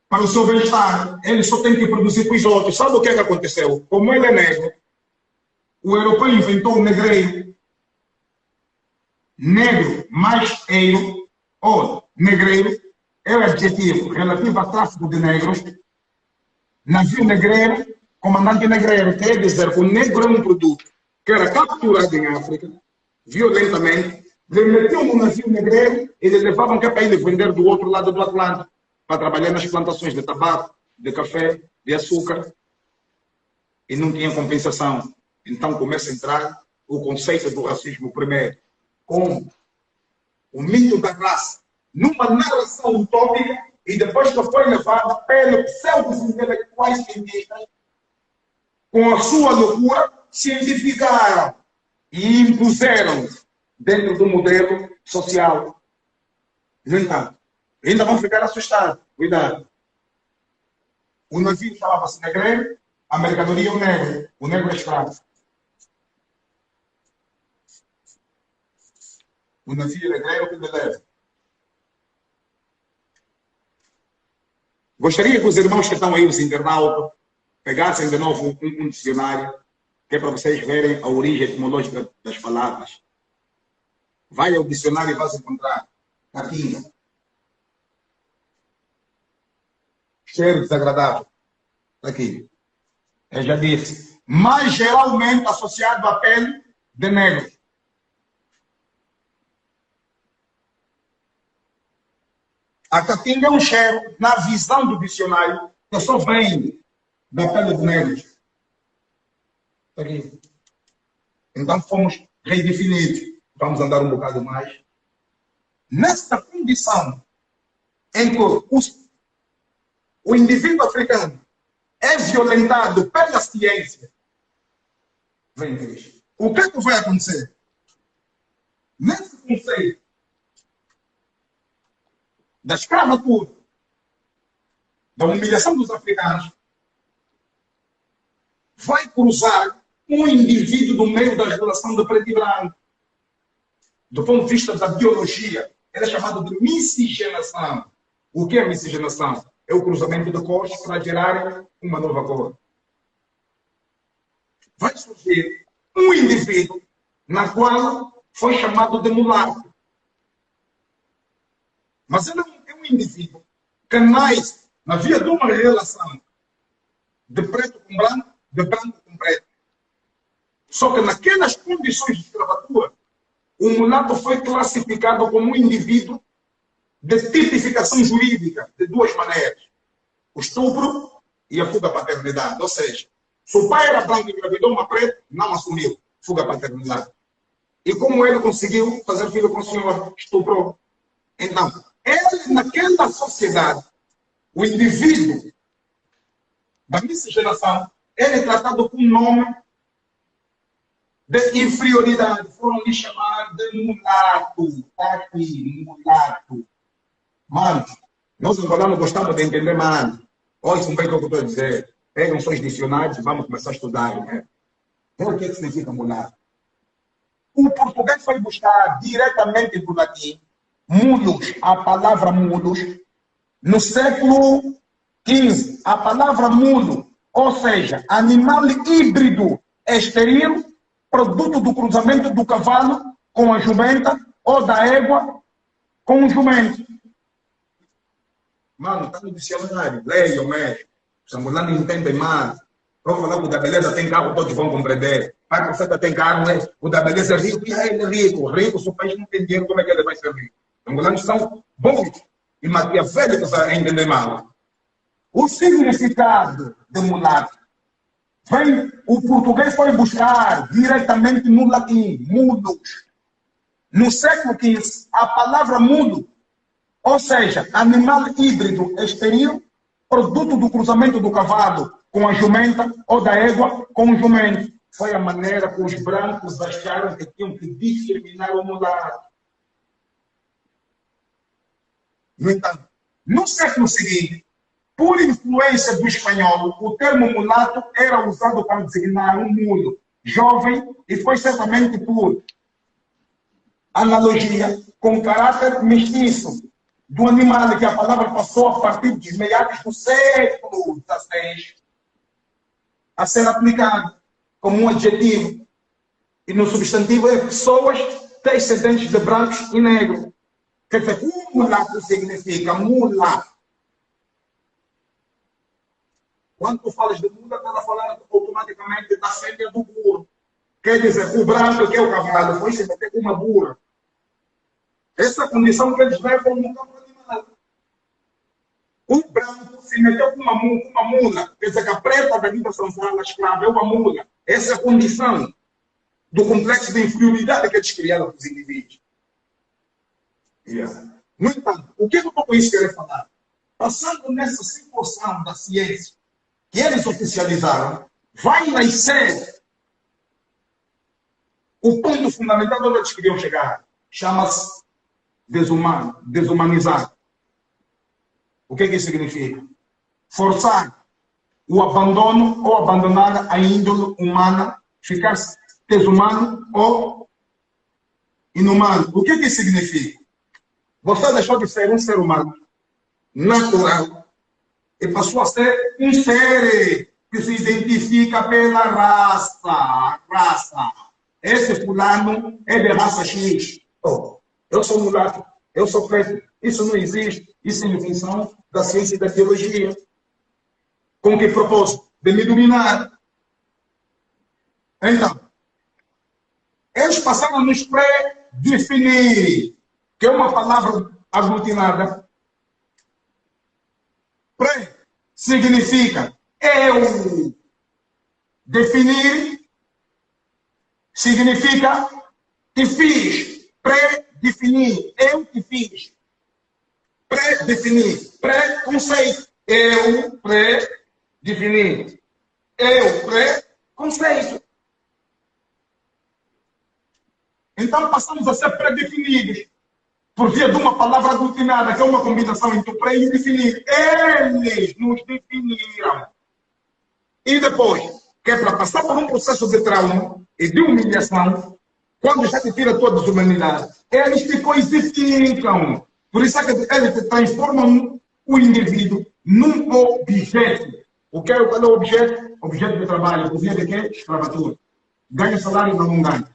Speaker 5: para o seu bem-estar. Ele só tem que produzir para os outros. Sabe o que é que aconteceu? Como ele é negro, o europeu inventou o negreiro. Negro mais eiro, ou negreiro, é o adjetivo relativo a tráfico de negros. Navio negreiro, comandante negreiro, quer dizer que o negro é um produto que era capturado em África, violentamente, lhe metiam no navio negreiro e lhe levavam para ele vender do outro lado do Atlântico, para trabalhar nas plantações de tabaco, de café, de açúcar, e não tinha compensação. Então começa a entrar o conceito do racismo primeiro, com o mito da raça, numa narração utópica, e depois que foi levada pelos pseudo-intelectuais cientistas, com a sua loucura, cientificaram e impuseram dentro do modelo social. No entanto, ainda vão ficar assustados. Cuidado. O navio chamava-se negreiro, a mercadoria é o negro é escravo. O navio negreiro que ele leva. Gostaria que os irmãos que estão aí, os internautas, pegassem de novo um dicionário, que é para vocês verem a origem etimológica das palavras. Vai ao dicionário e vai encontrar aqui. Cheiro desagradável. Aqui. Eu já disse. Mais geralmente associado à pele de negro. A caatinga é um cheiro, na visão do dicionário, que só vem da pele de negros. Aqui. Então fomos redefinidos. Vamos andar um bocado mais. Nesta condição em que o indivíduo africano é violentado pela ciência, vem Cristo. O que é que vai acontecer? Nesse conceito da escravatura, da humilhação dos africanos, vai cruzar um indivíduo no meio da relação de preto e branco. Do ponto de vista da biologia, ele é chamado de miscigenação. O que é miscigenação? É o cruzamento de cores para gerar uma nova cor. Vai surgir um indivíduo na qual foi chamado de mulato. Mas ele é um indivíduo que nasce na via de uma relação de preto com branco, de branco com preto. Só que naquelas condições de escravatura, o mulato foi classificado como um indivíduo de tipificação jurídica de duas maneiras. O estupro e a fuga à paternidade. Ou seja, se o pai era branco e engravidou uma preta, não assumiu fuga à paternidade. E como ele conseguiu fazer filho com o senhor? Estuprou. Então, ele naquela sociedade, o indivíduo da miscigenação, ele é tratado com um nome de inferioridade. Foram lhe chamar de mulato. Está aqui, mulato. Mano, nós angolanos gostamos de entender mais. Ouçam bem o que eu estou a dizer. Pegam seus dicionários e vamos começar a estudar. Né? Então, o que significa mulato? O português foi buscar diretamente do latim mulos, a palavra mulos, no século XV. A palavra mulo, ou seja, animal híbrido estéril, produto do cruzamento do cavalo com a jumenta ou da égua com o jumento. Mano, está no dicionário, leia o mesmo. Os angolanos entendem mal. Vamos falar que o da beleza tem carro, todos vão compreender. Pai profeta tem carro, né? O da beleza é rico, e ele é rico. Rico, se o país não tem dinheiro, como é que ele vai ser rico? Os angolanos são bons e maquiavélicos a entender mal. O significado de mulato vem, o português foi buscar diretamente no latim, mulos. No século XV, a palavra mulo, ou seja, animal híbrido estéril, produto do cruzamento do cavalo com a jumenta ou da égua com o jumento. Foi a maneira que os brancos acharam que tinham que discriminar o mulato. No entanto, no século seguinte, por influência do espanhol, o termo mulato era usado para designar um mulo jovem e foi certamente por analogia com caráter mestiço do animal, que a palavra passou a partir dos meados do século XVI a ser aplicado como um adjetivo. E no substantivo é pessoas descendentes de brancos e negros. Quer dizer, o mulato significa mulato. Quando tu falas de mula, estás a falar automaticamente da fêmea do burro. Quer dizer, o branco, que é o cavalo, foi se meter com uma burra. Essa condição que eles levam no campo animal. O branco se meteu com uma mula. Quer dizer, que a preta da vida senzala escrava é uma mula. Essa é a condição do complexo de inferioridade que eles criaram para os indivíduos. Yeah. No entanto, o que eu estou com isso querer falar? Passando nessa situação da ciência que eles oficializaram, vai nascer o ponto fundamental onde eles queriam chegar. Chama-se desumanizar. O que isso significa? Forçar o abandono ou abandonar a índole humana, ficar desumano ou inumano. O que isso significa? Você deixou de ser um ser humano natural e passou a ser um ser que se identifica pela raça. Esse fulano é de raça X. Oh, eu sou mulato, eu sou preto. Isso não existe. Isso é invenção da ciência e da biologia. Com que propósito? De me dominar. Então, eles passaram a nos pré-definir, que é uma palavra aglutinada. Pré significa eu. Definir significa te fiz. Pré-definir. Eu te fiz. Pré-definir. Pré-conceito. Eu pré-definir. Eu pré-conceito. Então passamos a ser pré-definidos por via de uma palavra aglutinada, que é uma combinação entre o pré e o definir. Eles nos definiram. E depois, que é para passar por um processo de trauma e de humilhação, quando já te tira a tua desumanidade, eles te coisificam. Por isso é que eles te transformam o indivíduo num objeto. Qual é o objeto? Objeto de trabalho. Por via de quê? Escravatura. Ganha salário, não ganha.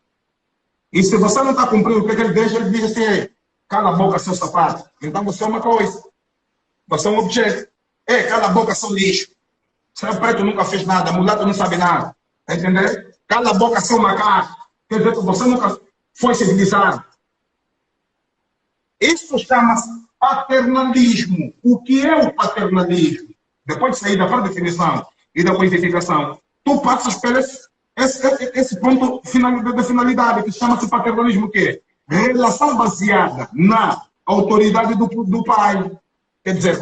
Speaker 5: E se você não está cumprindo o que ele deixa, ele diz assim, cala a boca, seu sapato. Então você é uma coisa. Você é um objeto. Cala a boca, seu lixo. Você é preto, nunca fez nada. Mulato não sabe nada. Está entendendo? Cala a boca, seu macaco. Quer dizer que você nunca foi civilizado. Isso chama-se paternalismo. O que é o paternalismo? Depois de sair da definição e da quantificação, tu passas por esse ponto de finalidade, que chama-se paternalismo, que é relação baseada na autoridade do pai. Quer dizer,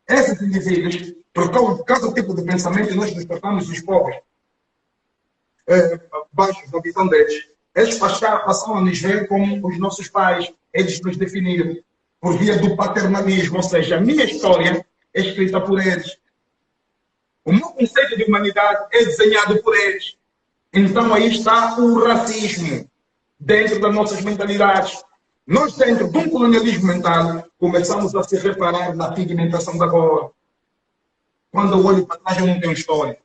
Speaker 5: esses indivíduos, por causa do tipo de pensamento, nós nos tornamos os povos baixos da visão deles. Eles passam a nos ver como os nossos pais. Eles nos definiram por via do paternalismo, ou seja, a minha história é escrita por eles. O meu conceito de humanidade é desenhado por eles. Então aí está o racismo dentro das nossas mentalidades. Nós, dentro de um colonialismo mental, começamos a se reparar na pigmentação da cor. Quando eu olho para trás, eu não tenho história.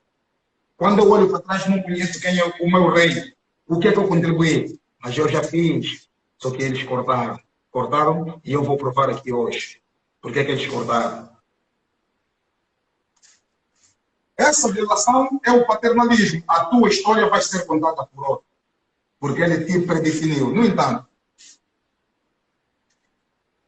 Speaker 5: Quando eu olho para trás, não conheço quem é o meu rei. O que é que eu contribuí? Mas eu já fiz. Só que eles cortaram. Cortaram e eu vou provar aqui hoje. Por que é que eles cortaram? Essa relação é o paternalismo. A tua história vai ser contada por outro, porque ele te predefiniu. No entanto,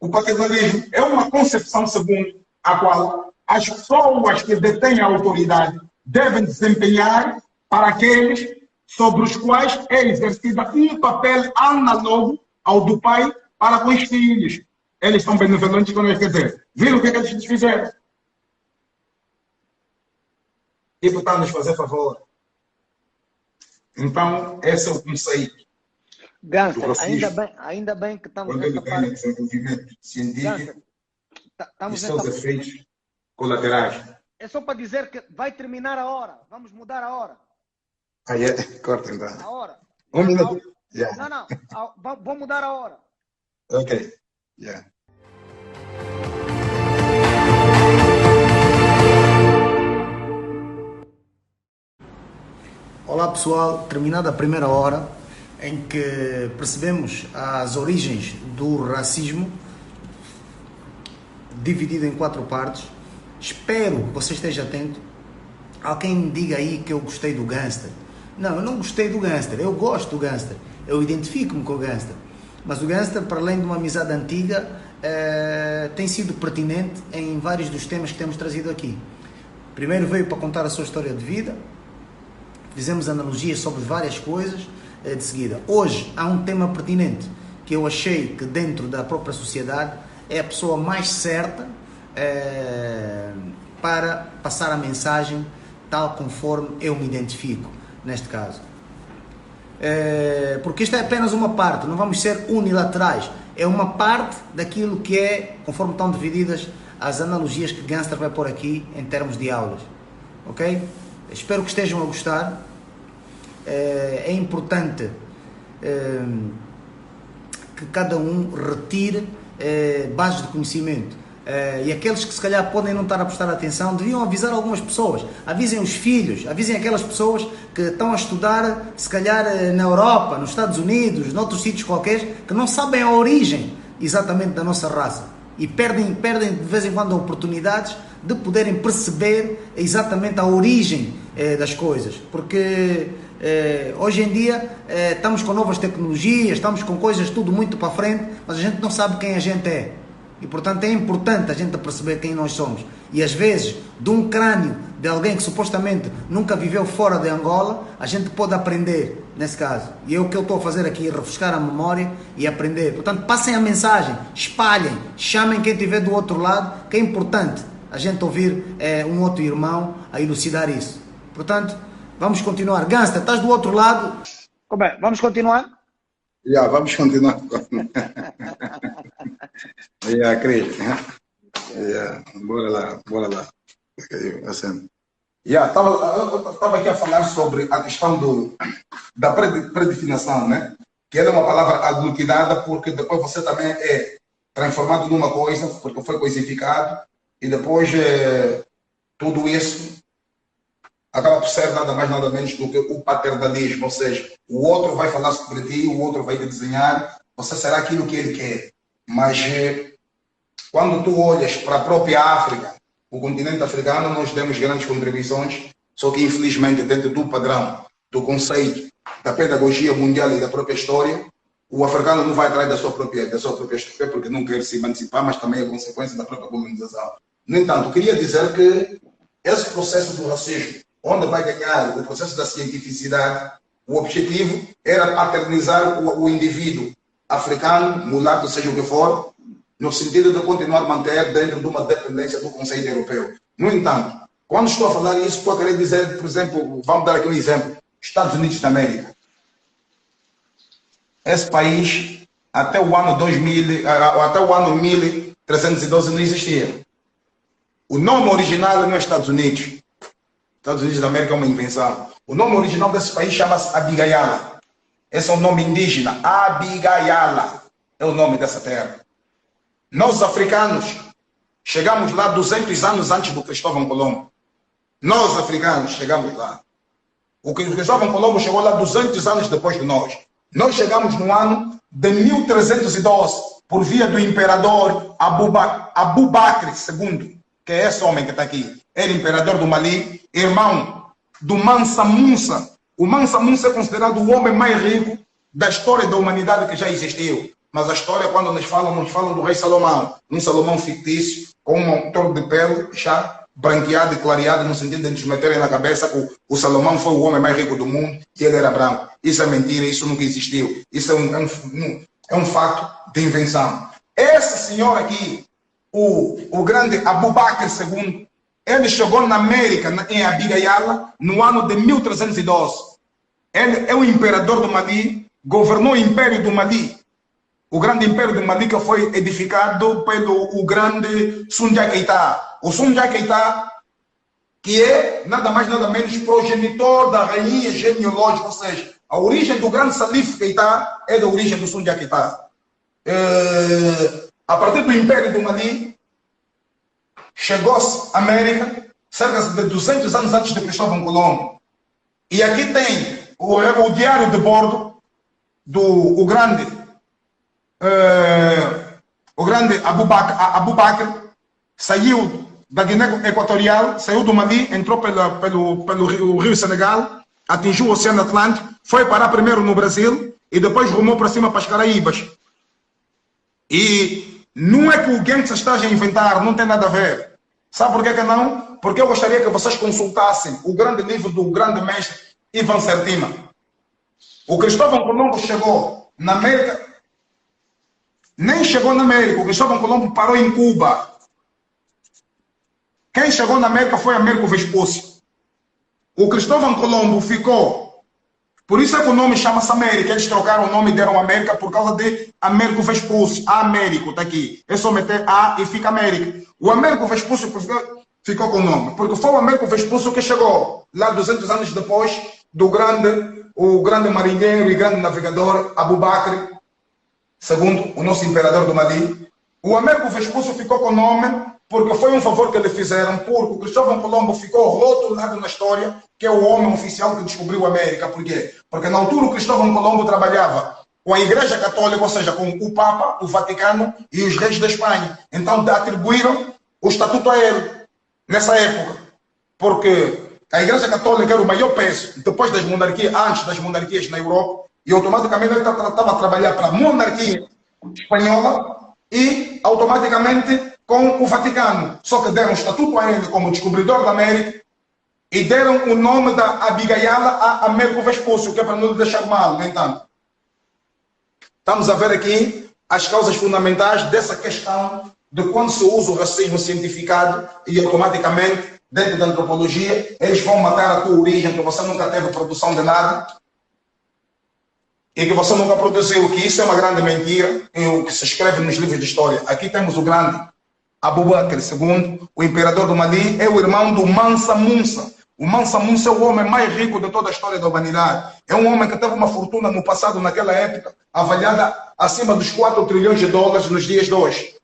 Speaker 5: o paternalismo é uma concepção segundo a qual as pessoas que detêm a autoridade devem desempenhar para aqueles sobre os quais é exercida um papel análogo ao do pai para com os filhos. Eles são benevolentes quando eles querem dizer. Viram o que eles fizeram? Tipo, está a nos fazer favor. Então, esse é o conceito.
Speaker 6: Gangster, ainda bem que estamos
Speaker 5: quando ele
Speaker 6: nesta
Speaker 5: ganha
Speaker 6: parte.
Speaker 5: desenvolvimento científico
Speaker 6: Estamos
Speaker 5: e seus
Speaker 6: nesta...
Speaker 5: efeitos colaterais.
Speaker 6: É só para dizer que vai terminar a hora. Vamos mudar a hora.
Speaker 5: Aí é, corta então.
Speaker 6: A hora.
Speaker 5: Um minuto. Yeah.
Speaker 6: Não. Vou mudar a hora.
Speaker 5: Ok. Yeah.
Speaker 3: Olá pessoal, terminada a primeira hora em que percebemos as origens do racismo, dividido em 4 partes. Espero que você esteja atento. Há quem me diga aí que eu gostei do gangster. Não, eu não gostei do gangster, eu gosto do gangster, eu identifico-me com o gangster. Mas o gangster, para além de uma amizade antiga, tem sido pertinente em vários dos temas que temos trazido aqui. Primeiro veio para contar a sua história de vida, fizemos analogias sobre várias coisas de seguida. Hoje há um tema pertinente que eu achei que dentro da própria sociedade é a pessoa mais certa para passar a mensagem tal conforme eu me identifico, neste caso. Porque isto é apenas uma parte, não vamos ser unilaterais, é uma parte daquilo que é, conforme estão divididas as analogias que Gangster vai pôr aqui em termos de aulas, ok? Espero que estejam a gostar. É importante que cada um retire bases de conhecimento. E aqueles que se calhar podem não estar a prestar atenção, deviam avisar algumas pessoas, avisem os filhos, avisem aquelas pessoas que estão a estudar, se calhar na Europa, nos Estados Unidos, noutros sítios qualquer, que não sabem a origem exatamente da nossa raça e perdem de vez em quando oportunidades de poderem perceber exatamente a origem das coisas, porque hoje em dia estamos com novas tecnologias, estamos com coisas tudo muito para frente, mas a gente não sabe quem a gente é. E portanto é importante a gente perceber quem nós somos. E às vezes, de um crânio de alguém que supostamente nunca viveu fora de Angola, a gente pode aprender, nesse caso. E é o que eu estou a fazer aqui, refrescar a memória e aprender. Portanto, passem a mensagem, espalhem, chamem quem estiver do outro lado, que é importante a gente ouvir um outro irmão a elucidar isso. Portanto, vamos continuar. Gangster, estás do outro lado?
Speaker 6: Como é? Vamos continuar?
Speaker 5: Vamos continuar. Cris. Bora lá. Assim. Estava aqui a falar sobre a questão da predefinição, né? Que é uma palavra aglutinada porque depois você também é transformado numa coisa, porque foi coisificado, e depois tudo isso acaba por ser nada mais nada menos do que o paternalismo, ou seja, o outro vai falar sobre ti, o outro vai te desenhar, você será aquilo que ele quer. Mas quando tu olhas para a própria África, o continente africano, nós demos grandes contribuições, só que infelizmente dentro do padrão, do conceito, da pedagogia mundial e da própria história, o africano não vai atrás da sua própria história porque não quer se emancipar, mas também é consequência da própria colonização. No entanto, queria dizer que esse processo do racismo, onde vai ganhar o processo da cientificidade, o objetivo era paternizar o indivíduo africano, mulato, seja o que for, no sentido de continuar a manter dentro de uma dependência do conceito europeu. No entanto, quando estou a falar isso, estou a querer dizer, por exemplo, vamos dar aqui um exemplo, Estados Unidos da América. Esse país, até o ano 2000, até o ano 1312 não existia. O nome original não é Estados Unidos. Estados Unidos da América é uma invenção. O nome original desse país chama-se Abigaiala. Esse é o nome indígena. Abigaiala é o nome dessa terra. Nós, africanos, chegamos lá 200 anos antes do Cristóvão Colombo. Nós, africanos, chegamos lá. O Cristóvão Colombo chegou lá 200 anos depois de nós. Nós chegamos no ano de 1312, por via do imperador Abu Bakr II, que é esse homem que está aqui. era imperador do Mali, irmão do Mansa Musa. O Mansa Musa é considerado o homem mais rico da história da humanidade que já existiu. Mas a história, quando nos falam do rei Salomão, um Salomão fictício, com um motor de pele já branqueado e clareado, no sentido de nos meterem na cabeça que o Salomão foi o homem mais rico do mundo e ele era branco. Isso é mentira, isso nunca existiu. Isso é um facto de invenção. Esse senhor aqui, o grande Abu Bakr II, ele chegou na América, em Abigaiala, no ano de 1312. Ele é o imperador do Mali, governou o Império do Mali. O grande Império do Mali que foi edificado pelo grande Sundiata Keita. O Sundiata Keita, que é nada mais nada menos progenitor da rainha genealógica, ou seja, a origem do grande Salif Keita é da origem do Sundiata Keita. A partir do Império do Mali, chegou-se à América cerca de 200 anos antes de Cristóvão Colombo. E aqui tem o diário de bordo do grande Abu Bakr. Saiu da Guiné Equatorial, saiu do Mali, entrou pelo rio Senegal, atingiu o Oceano Atlântico, foi parar primeiro no Brasil e depois rumou para cima para as Caraíbas. E não é que o Gengsa esteja a inventar, não tem nada a ver. Sabe por que não? Porque eu gostaria que vocês consultassem o grande livro do grande mestre Ivan Sertima. O Cristóvão Colombo chegou na América, nem chegou na América, o Cristóvão Colombo parou em Cuba. Quem chegou na América foi Américo Vespúcio. O Cristóvão Colombo ficou, por isso é que o nome chama-se América. Eles trocaram o nome e deram América por causa de Américo Vespúcio. Américo, está aqui. É só meter A e fica América. O Américo Vespúcio ficou com o nome, porque foi o Américo Vespúcio que chegou lá 200 anos depois do o grande marinheiro e grande navegador Abu Bakr, segundo o nosso imperador do Mali. O Américo Vespúcio ficou com o nome porque foi um favor que lhe fizeram, porque o Cristóvão Colombo ficou rotulado na história que é o homem oficial que descobriu a América. Por quê? Porque na altura o Cristóvão Colombo trabalhava com a Igreja Católica, ou seja, com o Papa, o Vaticano e os reis da Espanha. Então atribuíram o estatuto a ele, nessa época. Porque a Igreja Católica era o maior peso, depois das monarquias, antes das monarquias na Europa, e automaticamente ele estava a trabalhar para a monarquia espanhola e automaticamente com o Vaticano. Só que deram o estatuto a ele como descobridor da América e deram o nome da Abigaiala a Américo Vespúcio, que é para não lhe deixar mal, no entanto. Estamos a ver aqui as causas fundamentais dessa questão de quando se usa o racismo cientificado e automaticamente, dentro da antropologia, eles vão matar a tua origem, que você nunca teve produção de nada e que você nunca produziu, que isso é uma grande mentira, e o que se escreve nos livros de história. Aqui temos o grande Abu Bakr II, o imperador do Mali, é o irmão do Mansa Musa. O Mansa Musa é o homem mais rico de toda a história da humanidade. É um homem que teve uma fortuna no passado, naquela época, avaliada acima dos 4 trilhões de dólares nos dias de hoje.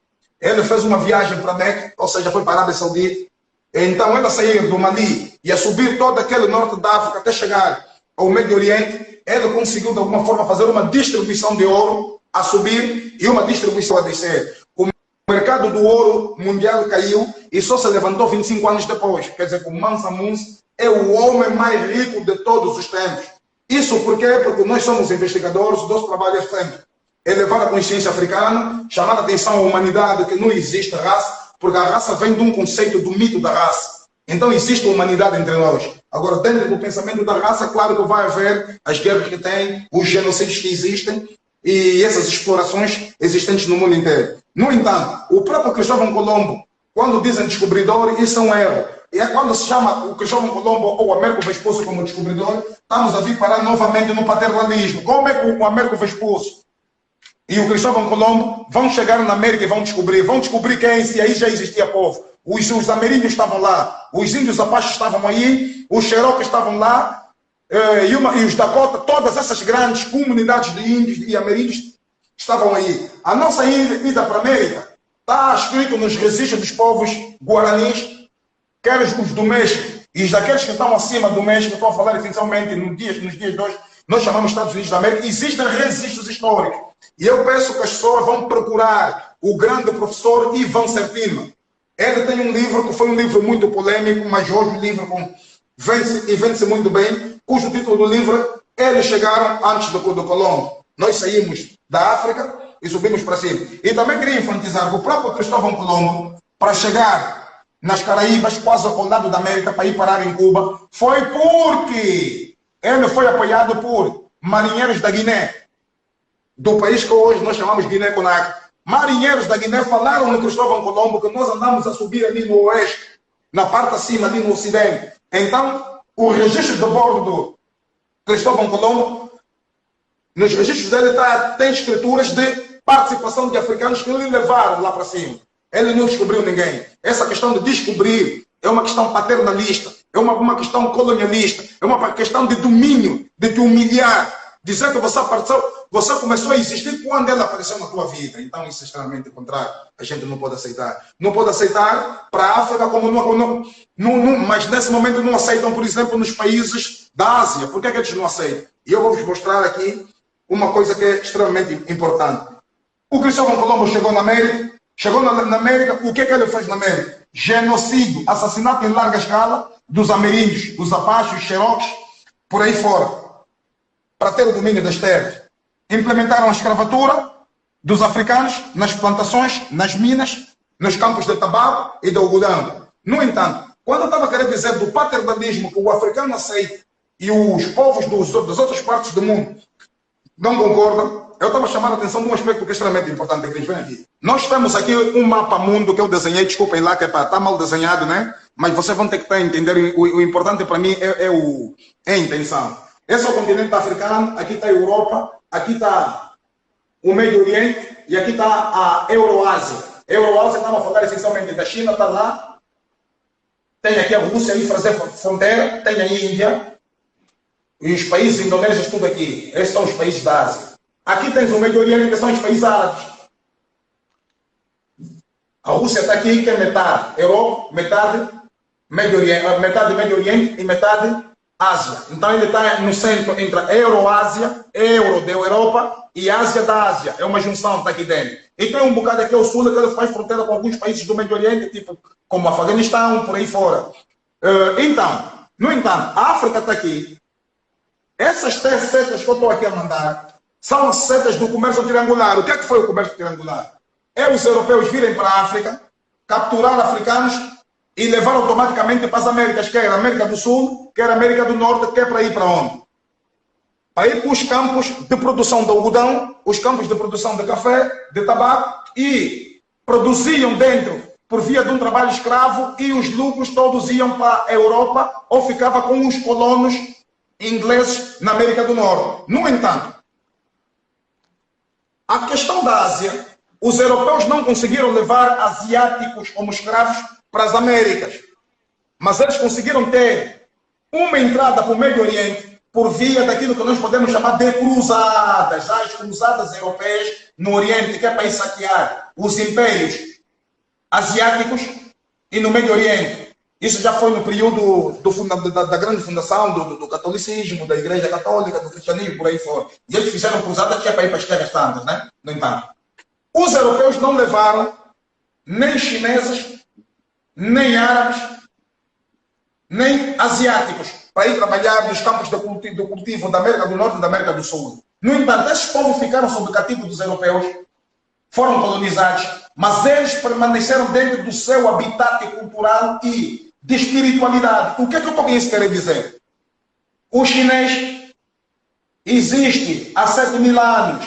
Speaker 5: Ele fez uma viagem para Meca, ou seja, foi para a Arábia Saudita. Então, ele saiu do Mali e a subir todo aquele norte da África até chegar ao Médio Oriente, ele conseguiu, de alguma forma, fazer uma distribuição de ouro a subir e uma distribuição a descer. O mercado do ouro mundial caiu e só se levantou 25 anos depois. Quer dizer que o Mansa Musa é o homem mais rico de todos os tempos. Isso por quê? Porque nós somos investigadores, o nosso trabalho é sempre elevar a consciência africana, chamar a atenção à humanidade que não existe raça, porque a raça vem de um conceito do mito da raça. Então existe humanidade entre nós. Agora, dentro do pensamento da raça, claro que vai haver as guerras que tem, os genocídios que existem e essas explorações existentes no mundo inteiro. No entanto, o próprio Cristóvão Colombo, quando dizem descobridor, isso é um erro. E é quando se chama o Cristóvão Colombo ou o Américo Vespúcio como descobridor, estamos a vir parar novamente no paternalismo. Como é que o Américo Vespúcio e o Cristóvão Colombo vão chegar na América e vão descobrir quem, se aí já existia povo. Os ameríndios estavam lá, os índios apaches estavam aí, os Cherokees estavam lá, e os Dakota, todas essas grandes comunidades de índios e ameríndios estavam aí. A nossa ida para a América está escrito nos registros dos povos guaranis, quer os do México e os daqueles que estão acima do México, estou a falar essencialmente nos dias de hoje, nós chamamos Estados Unidos da América, existem registros históricos. E eu peço que as pessoas vão procurar o grande professor Ivan Sertima. Ele tem um livro que foi um livro muito polêmico, mas hoje o livro vende-se muito bem, cujo título do livro, Eles Chegaram Antes do Colombo. Nós saímos da África e subimos para cima. E também queria enfatizar que o próprio Cristóvão Colombo, para chegar nas Caraíbas, quase ao lado da América, para ir parar em Cuba, foi porque ele foi apoiado por marinheiros da Guiné, do país que hoje nós chamamos Guiné-Conakry. Marinheiros da Guiné falaram no Cristóvão Colombo que nós andamos a subir ali no oeste, na parte acima, ali no ocidente. Então, o registro de bordo do Cristóvão Colombo, nos registros dele tem escrituras de participação de africanos que lhe levaram lá para cima. Ele não descobriu ninguém. Essa questão de descobrir é uma questão paternalista, é uma questão colonialista, é uma questão de domínio, de te humilhar. Dizer que você começou a existir quando ela apareceu na tua vida. Então isso é extremamente contrário. A gente não pode aceitar. Não pode aceitar para a África como mas nesse momento não aceitam, por exemplo, nos países da Ásia. Por que é que eles não aceitam? E eu vou vos mostrar aqui uma coisa que é extremamente importante. O Cristóvão Colombo chegou na América. Chegou na América, o que é que ele fez na América? Genocídio, assassinato em larga escala dos ameríndios, dos apaches, os Cherokees, por aí fora, para ter o domínio das terras. Implementaram a escravatura dos africanos nas plantações, nas minas, nos campos de tabaco e de algodão. No entanto, quando eu estava querendo dizer do paternalismo que o africano aceita e os povos das outras partes do mundo não concordam, eu estava chamando a atenção de um aspecto que é extremamente importante. Vem aqui. Nós temos aqui um mapa mundo que eu desenhei, desculpem lá, que está mal desenhado, né? Mas vocês vão ter que entender, o importante para mim é a intenção. Esse é o continente africano, aqui está a Europa, aqui está o Médio Oriente e aqui está a Euroásia. A Euroásia estava a falar essencialmente da China, está lá. Tem aqui a Rússia, aí fazer fronteira, tem a Índia e os países indonésios, tudo aqui. Esses são os países da Ásia. Aqui tens o Médio Oriente, que são os países árabes. A Rússia está aqui, que é metade Europa, metade Médio Oriente e metade Ásia. Então ele está no centro entre a Euroásia, Euro da Europa e Ásia da Ásia. É uma junção, está aqui dentro. E tem um bocado aqui ao sul, que ele faz fronteira com alguns países do Médio Oriente, tipo como Afeganistão, por aí fora. No entanto, a África está aqui. Essas três setas que eu estou aqui a mandar são as setas do comércio triangular. O que é que foi o comércio triangular? É os europeus virem para a África, capturar africanos e levar automaticamente para as Américas, quer a América do Sul, quer a América do Norte, quer para ir para onde? Para ir para os campos de produção de algodão, os campos de produção de café, de tabaco, e produziam dentro por via de um trabalho escravo, e os lucros todos iam para a Europa ou ficava com os colonos ingleses na América do Norte. No entanto, a questão da Ásia, os europeus não conseguiram levar asiáticos como escravos para as Américas, mas eles conseguiram ter uma entrada para o Médio Oriente por via daquilo que nós podemos chamar de cruzadas, as cruzadas europeias no Oriente, que é para ir saquear os impérios asiáticos e no Médio Oriente. Isso já foi no período da grande fundação do catolicismo, da Igreja Católica, do cristianismo, por aí fora. E eles fizeram cruzadas que é para ir para as terras santas, né? No entanto, os europeus não levaram nem chineses, nem árabes, nem asiáticos para ir trabalhar nos campos do cultivo da América do Norte e da América do Sul. No entanto, esses povos ficaram sob cativo dos europeus, foram colonizados, mas eles permaneceram dentro do seu habitat cultural e de espiritualidade. O que é que eu estou querendo dizer? O chinês existe há 7.000 anos.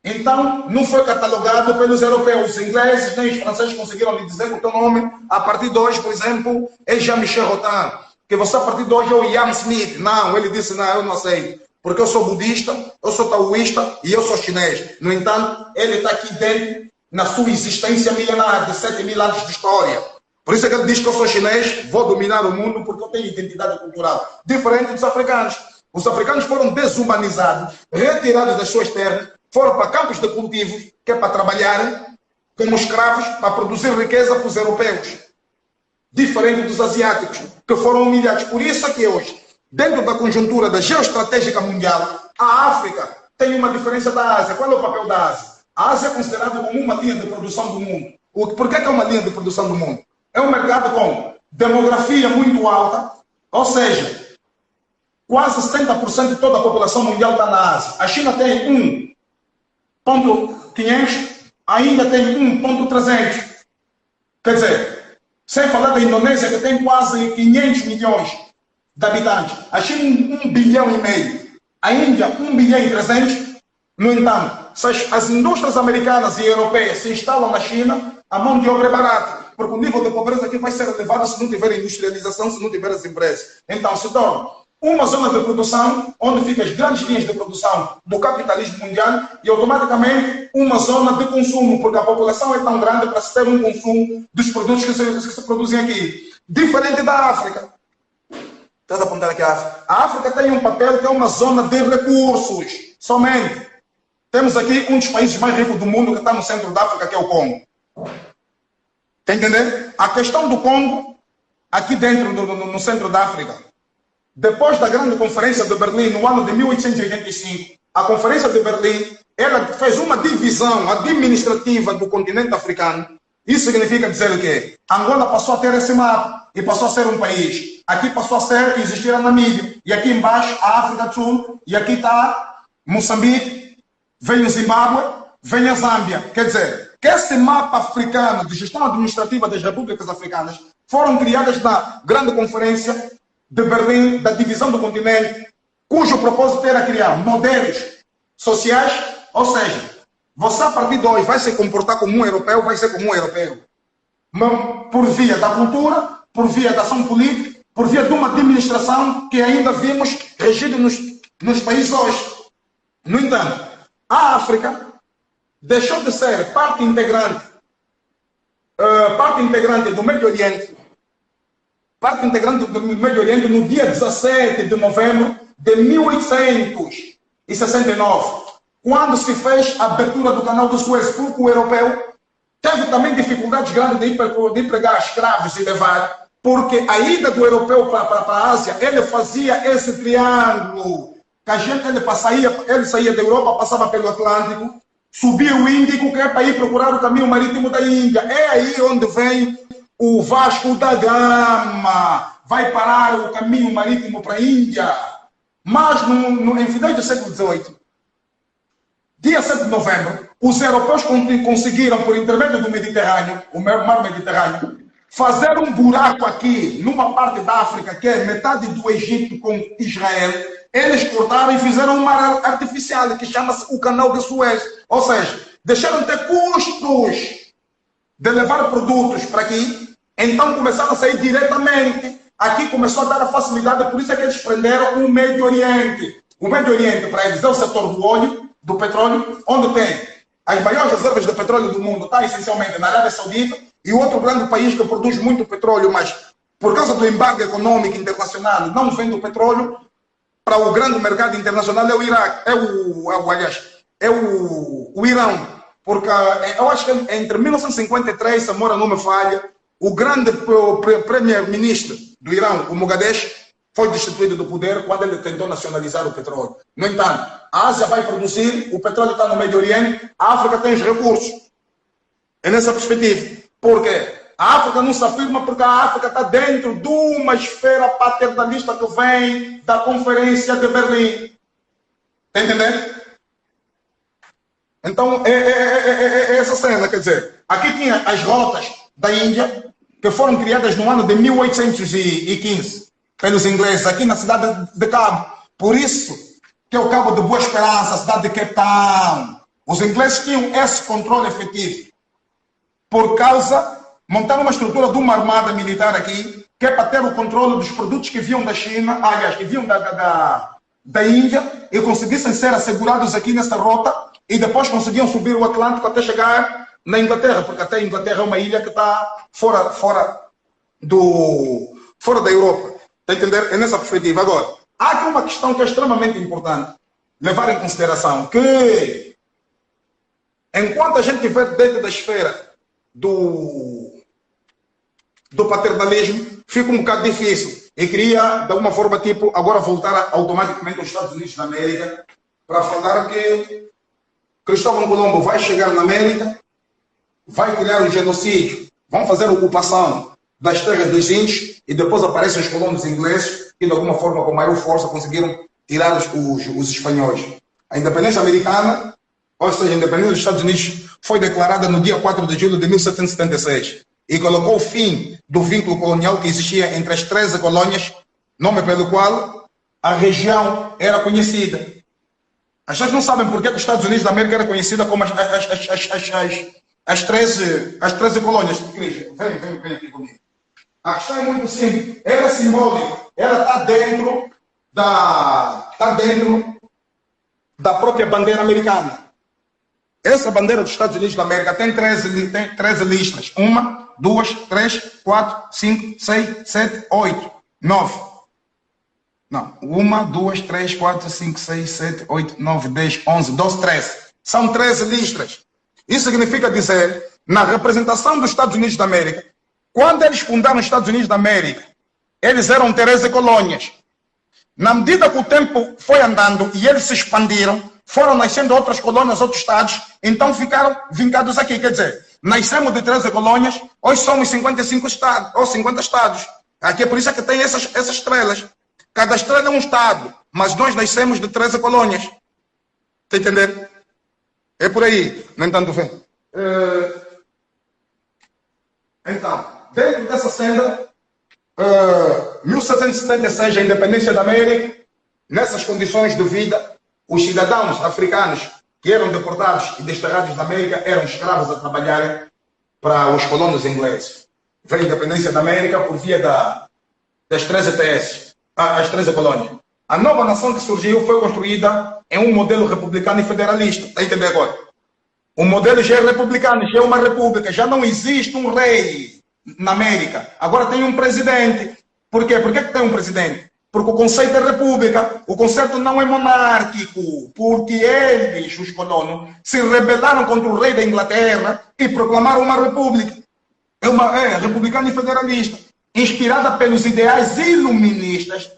Speaker 5: Então, não foi catalogado pelos europeus. Os ingleses nem os franceses conseguiram lhe dizer que o teu nome, a partir de hoje, por exemplo, é Jean-Michel Rotin. Que você, a partir de hoje, é o Ian Smith. Não, ele disse, não, eu não aceito. Porque eu sou budista, eu sou taoísta e eu sou chinês. No entanto, ele está aqui dentro, na sua existência milenar, de 7.000 anos de história. Por isso é que ele diz que eu sou chinês, vou dominar o mundo porque eu tenho identidade cultural. Diferente dos africanos. Os africanos foram desumanizados, retirados das suas terras, foram para campos de cultivos, que é para trabalharem como escravos, para produzir riqueza para os europeus. Diferente dos asiáticos, que foram humilhados. Por isso é que hoje, dentro da conjuntura da geoestratégica mundial, a África tem uma diferença da Ásia. Qual é o papel da Ásia? A Ásia é considerada como uma linha de produção do mundo. Por que é uma linha de produção do mundo? É um mercado com demografia muito alta, ou seja, quase 70% de toda a população mundial está na Ásia. A China tem 1,500, a Índia tem 1,300. Quer dizer, sem falar da Indonésia, que tem quase 500 milhões de habitantes. A China, 1,5 bilhão. A Índia, 1,3 bilhão. No entanto, se as indústrias americanas e europeias se instalam na China, a mão de obra é barata, porque o nível de pobreza aqui vai ser elevado se não tiver industrialização, se não tiver as empresas. Então, se torna uma zona de produção, onde ficam as grandes linhas de produção do capitalismo mundial e automaticamente uma zona de consumo, porque a população é tão grande para se ter um consumo dos produtos que se produzem aqui. Diferente da África. Estás a apontar aqui a África? A África tem um papel que é uma zona de recursos, somente. Temos aqui um dos países mais ricos do mundo que está no centro da África, que é o Congo. Está entendendo? A questão do Congo, aqui dentro, no centro da África, depois da grande conferência de Berlim, no ano de 1885, a conferência de Berlim, ela fez uma divisão administrativa do continente africano. Isso significa dizer o quê? Angola passou a ter esse mapa e passou a ser um país. Aqui passou a existir a Namíbia. E aqui embaixo a África do Sul. E aqui está Moçambique, vem o Zimbábue, vem a Zâmbia. Quer dizer, que esse mapa africano de gestão administrativa das repúblicas africanas foram criadas na grande conferência de Berlim, da divisão do continente, cujo propósito era criar modelos sociais, ou seja, você a partir de hoje vai se comportar como um europeu, vai ser como um europeu. Por via da cultura, por via da ação política, por via de uma administração que ainda vimos regida nos países hoje. No entanto, a África deixou de ser parte integrante do Médio Oriente, no dia 17 de novembro de 1869, quando se fez a abertura do canal do Suez, porque o europeu teve também dificuldades grandes de empregar escravos e levar, porque a ida do europeu para a Ásia, ele fazia esse triângulo, que a gente, ele saía da Europa, passava pelo Atlântico, subia o Índico, que é para ir procurar o caminho marítimo da Índia. É aí onde vem o Vasco da Gama, vai parar o caminho marítimo para a Índia. Mas em finais do século XVIII, dia 7 de novembro, os europeus conseguiram, por intermédio do Mediterrâneo, o mar Mediterrâneo, fazer um buraco aqui, numa parte da África, que é metade do Egito com Israel. Eles cortaram e fizeram um mar artificial, que chama-se o Canal de Suez. Ou seja, deixaram de ter custos de levar produtos para aqui, então começaram a sair diretamente. Aqui começou a dar a facilidade, por isso é que eles prenderam o Médio Oriente. O Médio Oriente, para eles, é o setor do óleo, do petróleo, onde tem as maiores reservas de petróleo do mundo, está essencialmente na Arábia Saudita, e outro grande país que produz muito petróleo, mas por causa do embargo econômico internacional, não vende o petróleo para o grande mercado internacional, é o Iraque, é o Irão. Porque eu acho que entre 1953, se a memória não me falha, o grande primeiro-ministro do Irão, o Mogadeshu, foi destituído do poder quando ele tentou nacionalizar o petróleo. No entanto, a Ásia vai produzir, o petróleo está no Médio Oriente, a África tem os recursos. É nessa perspectiva. Por quê? A África não se afirma porque a África está dentro de uma esfera paternalista que vem da Conferência de Berlim. Está entendendo? Então, é essa cena, quer dizer, aqui tinha as rotas da Índia, que foram criadas no ano de 1815 pelos ingleses, aqui na cidade de Cabo. Por isso que é o Cabo de Boa Esperança, a cidade de Cape Town. Os ingleses tinham esse controle efetivo. Por causa, montaram uma estrutura de uma armada militar aqui, que é para ter o controle dos produtos que vinham da China, aliás, que vinham da Índia, e conseguissem ser assegurados aqui nessa rota, e depois conseguiam subir o Atlântico até chegar na Inglaterra, porque até a Inglaterra é uma ilha que está fora da Europa. Está a entender? É nessa perspectiva. Agora, há aqui uma questão que é extremamente importante levar em consideração, que enquanto a gente estiver dentro da esfera do paternalismo, fica um bocado difícil. E queria, de alguma forma, tipo, agora voltar automaticamente aos Estados Unidos da América para falar que Cristóvão Colombo vai chegar na América vai criar um genocídio, vão fazer ocupação das terras dos índios e depois aparecem os colonos ingleses que de alguma forma com maior força conseguiram tirar os espanhóis. A independência americana, ou seja, a independência dos Estados Unidos foi declarada no dia 4 de julho de 1776 e colocou o fim do vínculo colonial que existia entre as 13 colônias, nome pelo qual a região era conhecida. As pessoas não sabem por que os Estados Unidos da América era conhecida como as 13 colônias. Vem aqui comigo. A questão é muito simples. Ela é simbólica. Ela está dentro da própria bandeira americana. Essa bandeira dos Estados Unidos da América tem 13 listras. 1, 2, 3, 4, 5, 6, 7, 8, 9. Não. 1, 2, 3, 4, 5, 6, 7, 8, 9, 10, 11, 12, 13. São 13 listras. Isso significa dizer, na representação dos Estados Unidos da América, quando eles fundaram os Estados Unidos da América, eles eram 13 colônias. Na medida que o tempo foi andando e eles se expandiram, foram nascendo outras colônias, outros estados, então ficaram vincados aqui. Quer dizer, nascemos de 13 colônias, hoje somos 55 estados, ou 50 estados. Aqui é por isso que tem essas estrelas. Cada estrela é um estado, mas nós nascemos de 13 colônias. Está entendendo? É por aí. No entanto, vem. Então, dentro dessa cena, 1776, a independência da América, nessas condições de vida, os cidadãos africanos que eram deportados e desterrados da América eram escravos a trabalharem para os colonos ingleses. Veio a independência da América por via das 13 TS, as 13 colônias. A nova nação que surgiu foi construída em um modelo republicano e federalista. Está entendendo agora? O modelo já é republicano, já é uma república, já não existe um rei na América. Agora tem um presidente. Por quê? Por que tem um presidente? Porque o conceito é república, o conceito não é monárquico, porque eles, os colonos, se rebelaram contra o rei da Inglaterra e proclamaram uma república. É republicana e federalista, inspirada pelos ideais iluministas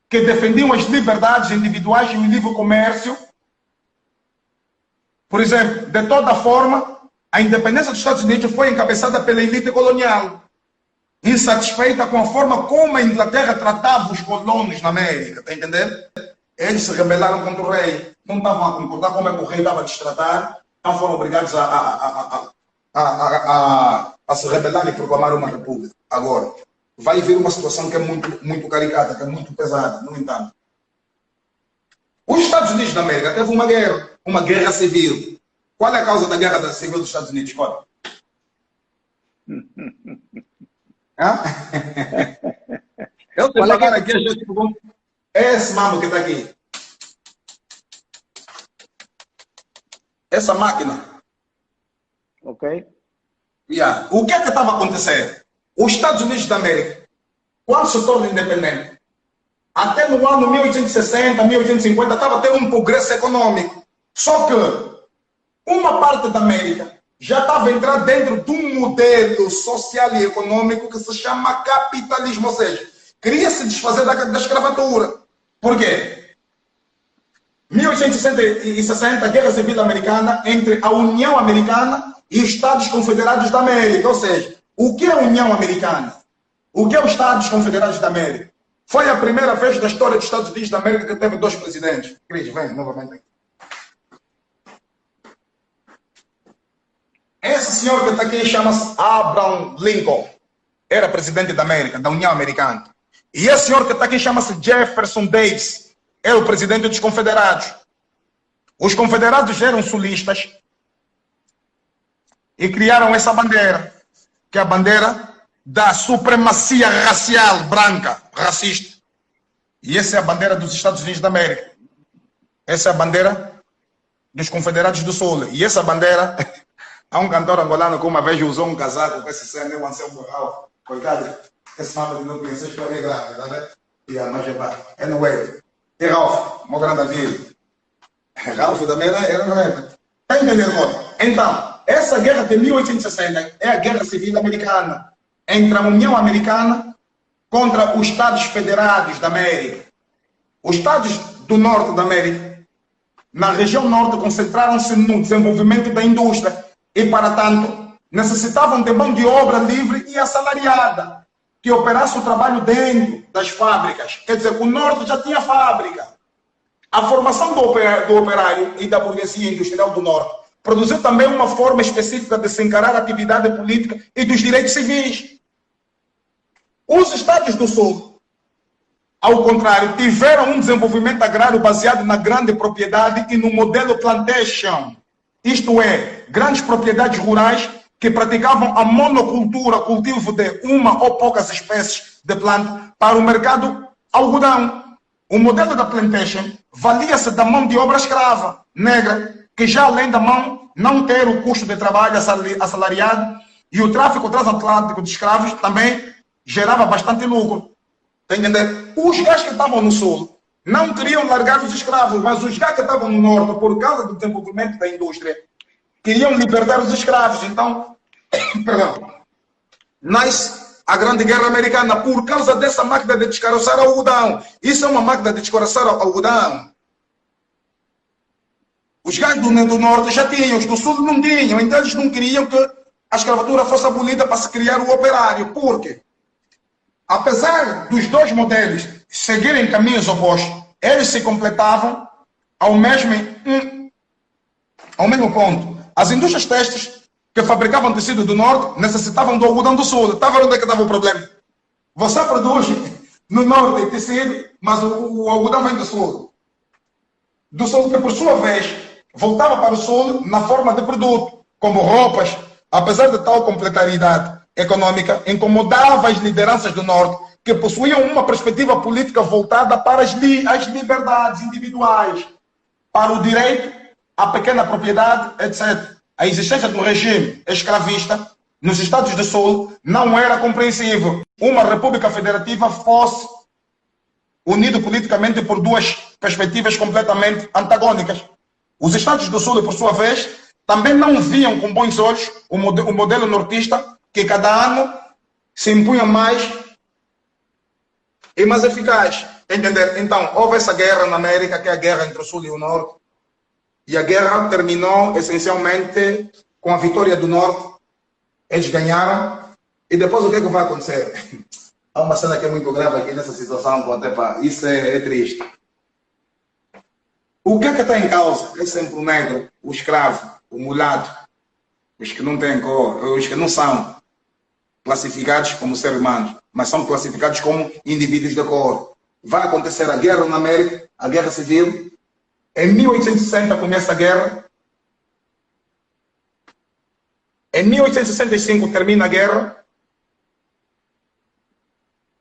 Speaker 5: que defendiam as liberdades individuais e o livre comércio. Por exemplo, de toda forma, a independência dos Estados Unidos foi encabeçada pela elite colonial, insatisfeita com a forma como a Inglaterra tratava os colonos na América, está entendendo? Eles se rebelaram contra o rei, não estavam a concordar como é que o rei estava a destratar, então foram obrigados a se rebelar e proclamar uma república. Agora, vai vir uma situação que é muito caricata, que é muito pesada, no entanto. Os Estados Unidos da América teve uma guerra civil. Qual é a causa da guerra civil dos Estados Unidos? Qual? Eu sei falar aqui, a gente esse mambo que está aqui. Essa máquina.
Speaker 6: Ok.
Speaker 5: Yeah. O que é que estava acontecendo? Os Estados Unidos da América, quando se torna independente, até no ano 1860, 1850, estava tendo um progresso econômico. Só que uma parte da América já estava a entrar dentro de um modelo social e econômico que se chama capitalismo, ou seja, queria se desfazer da escravatura. Por quê? 1860, a Guerra Civil Americana entre a União Americana e os Estados Confederados da América. Ou seja, o que é a União Americana? O que é os Estados Confederados da América? Foi a primeira vez da história dos Estados Unidos da América que teve 2 presidentes. Cris, vem novamente aqui. Esse senhor que está aqui chama-se Abraham Lincoln. Era presidente da América, da União Americana. E esse senhor que está aqui chama-se Jefferson Davis. Era o presidente dos Confederados. Os Confederados eram sulistas e criaram essa bandeira, que é a bandeira da supremacia racial branca, racista. E essa é a bandeira dos Estados Unidos da América. Essa é a bandeira dos Confederados do Sul. E essa bandeira... Há um cantor angolano que uma vez usou um casaco com esse cena, o Anselmo Borral. Coitado, esse nome não conhece, a história é grave, tá vendo? E a mais é no web. E Ralph, meu grande amigo. Ralph também era no web. Está entendendo, amor? Então, essa guerra de 1860 é a Guerra Civil Americana. Entre a União Americana contra os Estados Federados da América. Os Estados do Norte da América, na região norte, concentraram-se no desenvolvimento da indústria. E, para tanto, necessitavam de mão de obra livre e assalariada, que operasse o trabalho dentro das fábricas. Quer dizer, o Norte já tinha fábrica. A formação do operário e da burguesia industrial do Norte produziu também uma forma específica de se encarar a atividade política e dos direitos civis. Os estados do Sul, ao contrário, tiveram um desenvolvimento agrário baseado na grande propriedade e no modelo plantation, isto é, grandes propriedades rurais que praticavam a monocultura, cultivo de uma ou poucas espécies de planta para o mercado algodão. O modelo da plantation valia-se da mão de obra escrava, negra, que já além da mão não ter o custo de trabalho assalariado e o tráfico transatlântico de escravos também gerava bastante lucro. Está entendendo? Os gajos que estavam no sul não queriam largar os escravos, mas os gajos que estavam no norte, por causa do desenvolvimento da indústria, queriam libertar os escravos. Então, perdão, nasce a Grande Guerra Americana por causa dessa máquina de descaroçar algodão. Isso é uma máquina de descaroçar algodão. Os gajos do norte já tinham, os do sul não tinham, então eles não queriam que a escravatura fosse abolida para se criar o operário. Por quê? Apesar dos dois modelos seguirem caminhos opostos, eles se completavam ao mesmo ponto. As indústrias têxteis que fabricavam tecido do norte necessitavam do algodão do sul. Está vendo onde é que estava o problema? Você produz no norte tecido, mas o algodão vem do sul. Do sul que, por sua vez, voltava para o sul na forma de produto, como roupas. Apesar de tal complementaridade econômica, incomodava as lideranças do norte, que possuíam uma perspectiva política voltada para as liberdades individuais, para o direito à pequena propriedade, etc. A existência do regime escravista nos Estados do Sul não era compreensível. Uma república federativa fosse unida politicamente por duas perspectivas completamente antagônicas. Os Estados do Sul, por sua vez, também não viam com bons olhos o modelo nortista, que cada ano se impunha mais e mais eficaz. Entender? Então, houve essa guerra na América, que é a guerra entre o Sul e o Norte, e a guerra terminou essencialmente com a vitória do Norte. Eles ganharam, e depois o que é que vai acontecer? Há uma cena que é muito grave aqui nessa situação, até para isso é triste. O que é que está em causa? É sempre o negro, o escravo, o mulato, os que não têm cor, os que não são classificados como seres humanos, mas são classificados como indivíduos de cor. Vai acontecer a guerra na América, a guerra civil. Em 1860 começa a guerra. Em 1865 termina a guerra.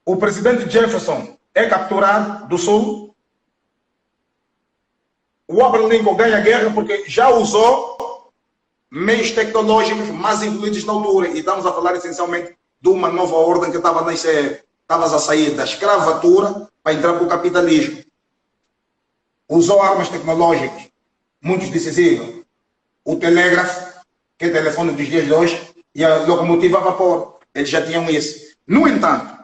Speaker 5: O presidente Jefferson é capturado do Sul. O Abraham Lincoln ganha a guerra porque já usou meios tecnológicos mais evoluídos na altura. E estamos a falar essencialmente de uma nova ordem que estava a nascer. Estavas a sair da escravatura para entrar para o capitalismo. Usou armas tecnológicas, muito decisivas. O telégrafo, que é o telefone dos dias de hoje, e a locomotiva a vapor. Eles já tinham isso. No entanto,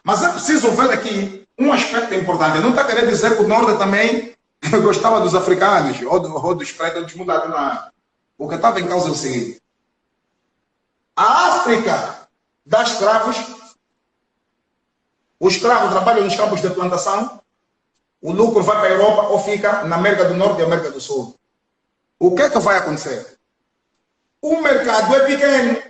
Speaker 5: mas é preciso ver aqui um aspecto importante. Não está querendo dizer que o Norte também gostava dos africanos, ou dos pretos, ou dos mulatos. Não. O que estava em causa é o seguinte. A África dá escravos. O escravo trabalha nos campos de plantação. O lucro vai para a Europa ou fica na América do Norte e América do Sul. O que é que vai acontecer? O mercado é pequeno.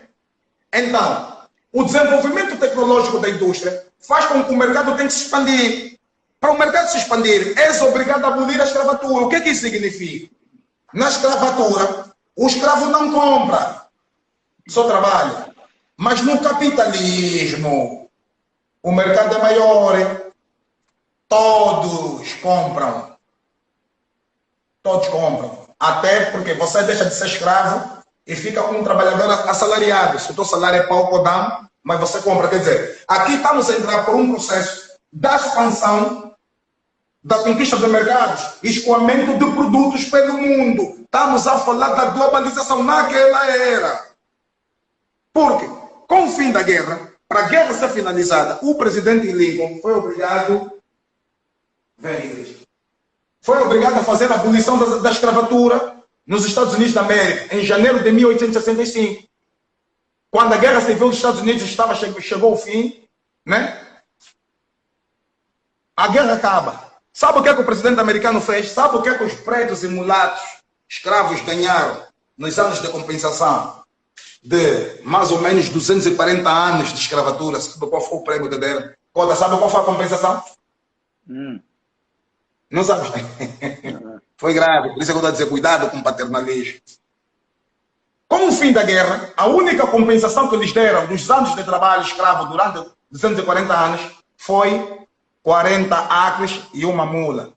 Speaker 5: Então, o desenvolvimento tecnológico da indústria faz com que o mercado tenha que se expandir. Para o mercado se expandir, és obrigado a abolir a escravatura. O que é que isso significa? Na escravatura, o escravo não compra, só trabalha. Mas no capitalismo, o mercado é maior. Todos compram. Todos compram. Até porque você deixa de ser escravo e fica como um trabalhador assalariado. Se o teu salário é pouco ou dá, mas você compra. Quer dizer, aqui estamos a entrar por um processo da expansão, da conquista de mercados, escoamento de produtos pelo mundo. Estamos a falar da globalização naquela era. Porque, com o fim da guerra, para a guerra ser finalizada, o presidente Lincoln foi obrigado a fazer a abolição da escravatura, nos Estados Unidos da América, em janeiro de 1865. Quando a Guerra Civil dos Estados Unidos chegou ao fim, né? A guerra acaba. Sabe o que o presidente americano fez? Sabe o que os pretos e mulatos, escravos, ganharam nos anos de compensação de mais ou menos 240 anos de escravatura? Sabe qual foi o prêmio que deram? Cota, sabe qual foi a compensação? Não sabe? Foi grave. Por isso é que eu estou a dizer, cuidado com o paternalismo. Com o fim da guerra, a única compensação que lhes deram dos anos de trabalho escravo durante 240 anos foi 40 acres e uma mula.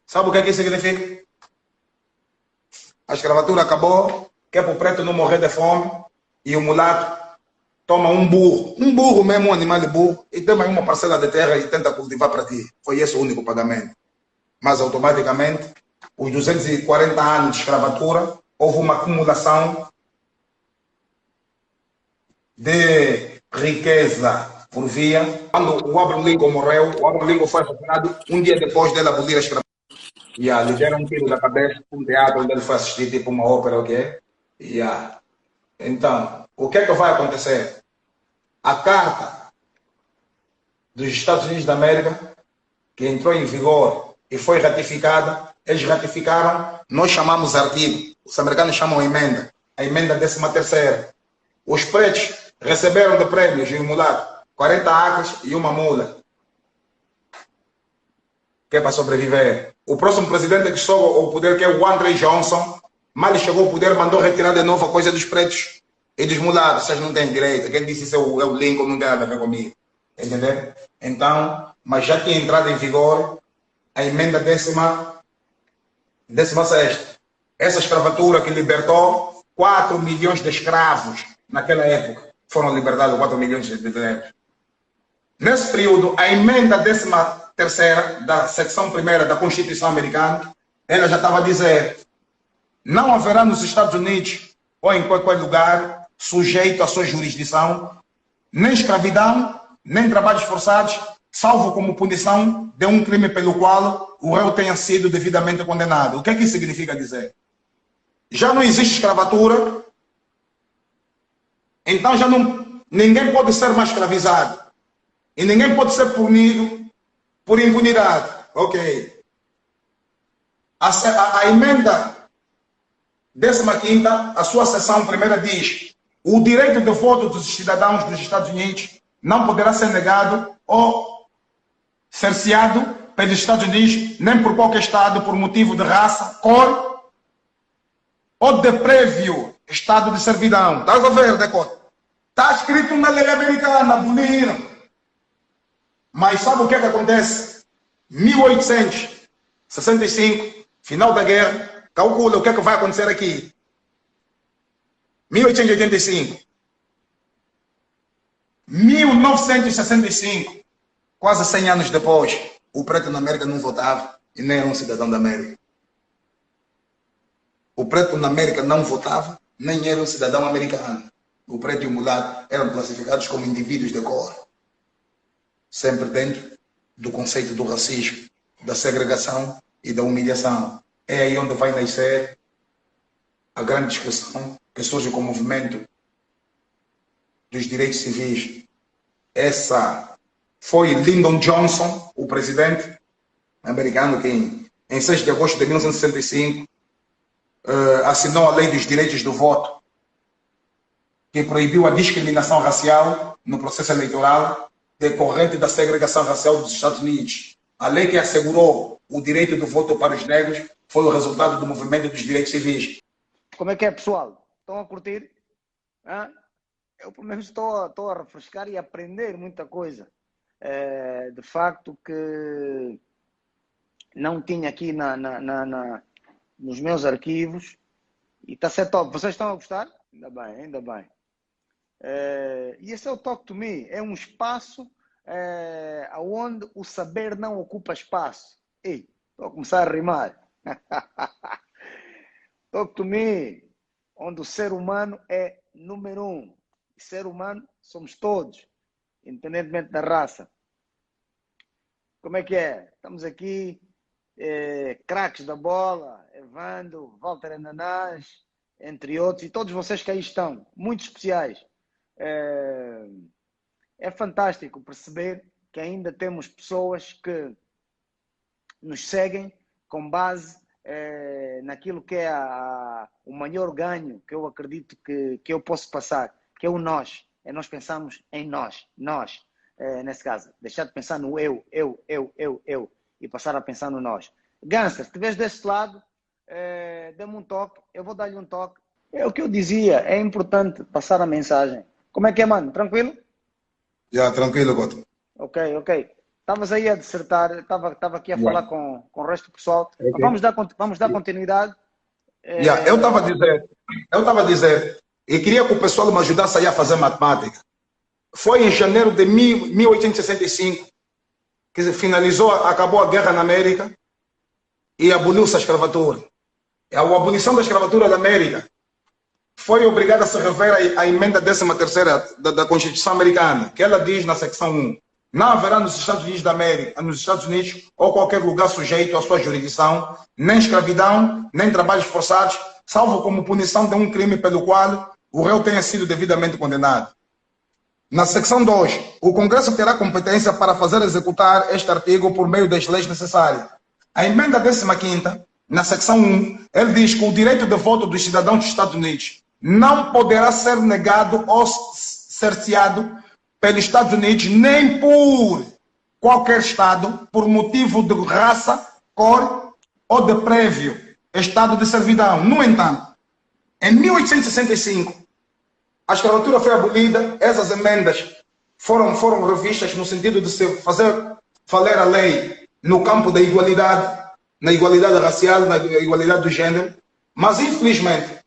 Speaker 5: Sabe o que isso significa? A escravatura acabou, que é para o preto não morrer de fome, e o mulato toma um burro mesmo, um animal de burro, e tem mais uma parcela de terra e tenta cultivar para ti. Foi esse o único pagamento. Mas automaticamente, os 240 anos de escravatura, houve uma acumulação de riqueza por via. Quando o Abraham Lincoln morreu, o Abraham Lincoln foi assassinado um dia depois dele abolir a escravatura. Lhe deram um tiro da cabeça, um teatro onde ele foi assistir tipo uma ópera, ok? Então, o que é que vai acontecer? A Carta dos Estados Unidos da América, que entrou em vigor e foi ratificada, eles ratificaram, nós chamamos artigo, os americanos chamam emenda, a emenda 13ª. Os pretos receberam de prêmios de mulato 40 acres e uma mula, que é para sobreviver. O próximo presidente que chegou ao poder, que é o Andrew Johnson, mal ele chegou ao poder, mandou retirar de novo a coisa dos pretos e dos mulatos. Vocês não têm direito. Quem disse isso é o Lincoln, não tem nada a ver comigo. Entendeu? Então, mas já tinha entrado em vigor a emenda 16ª. Essa escravatura que libertou 4 milhões de escravos naquela época. Foram libertados 4 milhões de negros. Nesse período, a emenda 13ª da secção 1ª da Constituição Americana, ela já estava a dizer: não haverá nos Estados Unidos ou em qualquer lugar sujeito à sua jurisdição nem escravidão, nem trabalhos forçados, salvo como punição de um crime pelo qual o réu tenha sido devidamente condenado. O que é que isso significa dizer? Já não existe escravatura, então já não, ninguém pode ser mais escravizado. E ninguém pode ser punido por impunidade. Ok. A emenda 15ª, a sua seção 1ª diz: o direito de voto dos cidadãos dos Estados Unidos não poderá ser negado ou cerceado pelos Estados Unidos, nem por qualquer Estado, por motivo de raça, cor ou de prévio estado de servidão. Estás a ver, Decota? Está escrito na lei americana, bonito. Mas sabe o que é que acontece? 1865, final da guerra, calcula o que é que vai acontecer aqui. 1885. 1965, quase 100 anos depois, o preto na América não votava e nem era um cidadão da América. O preto na América não votava, nem era um cidadão americano. O preto e o mulato eram classificados como indivíduos de cor. Sempre dentro do conceito do racismo, da segregação e da humilhação. É aí onde vai nascer a grande discussão que surge com o movimento dos direitos civis. Essa foi Lyndon Johnson, o presidente americano, que em 6 de agosto de 1965 assinou a Lei dos Direitos do Voto, que proibiu a discriminação racial no processo eleitoral decorrente da segregação racial dos Estados Unidos. A lei que assegurou o direito do voto para os negros foi o resultado do movimento dos direitos civis.
Speaker 6: Como é que é, pessoal? Estão a curtir? Hã? Eu, pelo menos, estou a refrescar e a aprender muita coisa. De facto que não tinha aqui nos meus arquivos. E está a ser top. Vocês estão a gostar? Ainda bem, ainda bem. E esse é o Talk to Me. É um espaço onde o saber não ocupa espaço. Ei, estou a começar a rimar. Talk to Me, onde o ser humano é número 1. E ser humano somos todos, independentemente da raça. Como é que é? Estamos aqui, craques da bola, Arvando, Walter Ananás, entre outros, e todos vocês que aí estão, muito especiais. É fantástico perceber que ainda temos pessoas que nos seguem com base naquilo que é o maior ganho que eu acredito que eu posso passar, que é o nós. Nós pensamos em nós, nesse caso. Deixar de pensar no eu, e passar a pensar no nós. Gangster, se estiveres deste lado, dê-me um toque, eu vou dar-lhe um toque. É o que eu dizia, é importante passar a mensagem. Como é que é, mano? Tranquilo?
Speaker 4: Já, tranquilo, Goto.
Speaker 6: Ok. Estavas aí a dissertar, estava aqui a falar com o resto do pessoal. Okay. Vamos dar continuidade.
Speaker 4: Eu estava a dizer, e queria que o pessoal me ajudasse aí a fazer matemática. Foi em janeiro de 1865 que acabou a guerra na América e aboliu-se a escravatura. A abolição da escravatura da América foi obrigada a se rever à emenda 13ª da Constituição Americana, que ela diz na secção 1, não haverá nos Estados Unidos da América, nos Estados Unidos ou qualquer lugar sujeito à sua jurisdição, nem escravidão, nem trabalhos forçados, salvo como punição de um crime pelo qual o réu tenha sido devidamente condenado. Na secção 2, o Congresso terá competência para fazer executar este artigo por meio das leis necessárias. A emenda 15ª, na secção 1, ele diz que o direito de voto dos cidadãos dos Estados Unidos não poderá ser negado ou cerceado pelos Estados Unidos, nem por qualquer Estado, por motivo de raça, cor ou de prévio estado de servidão. No entanto, em 1865, a escravatura foi abolida, essas emendas foram revistas no sentido de se fazer valer a lei no campo da igualdade, na igualdade racial, na igualdade do gênero, mas infelizmente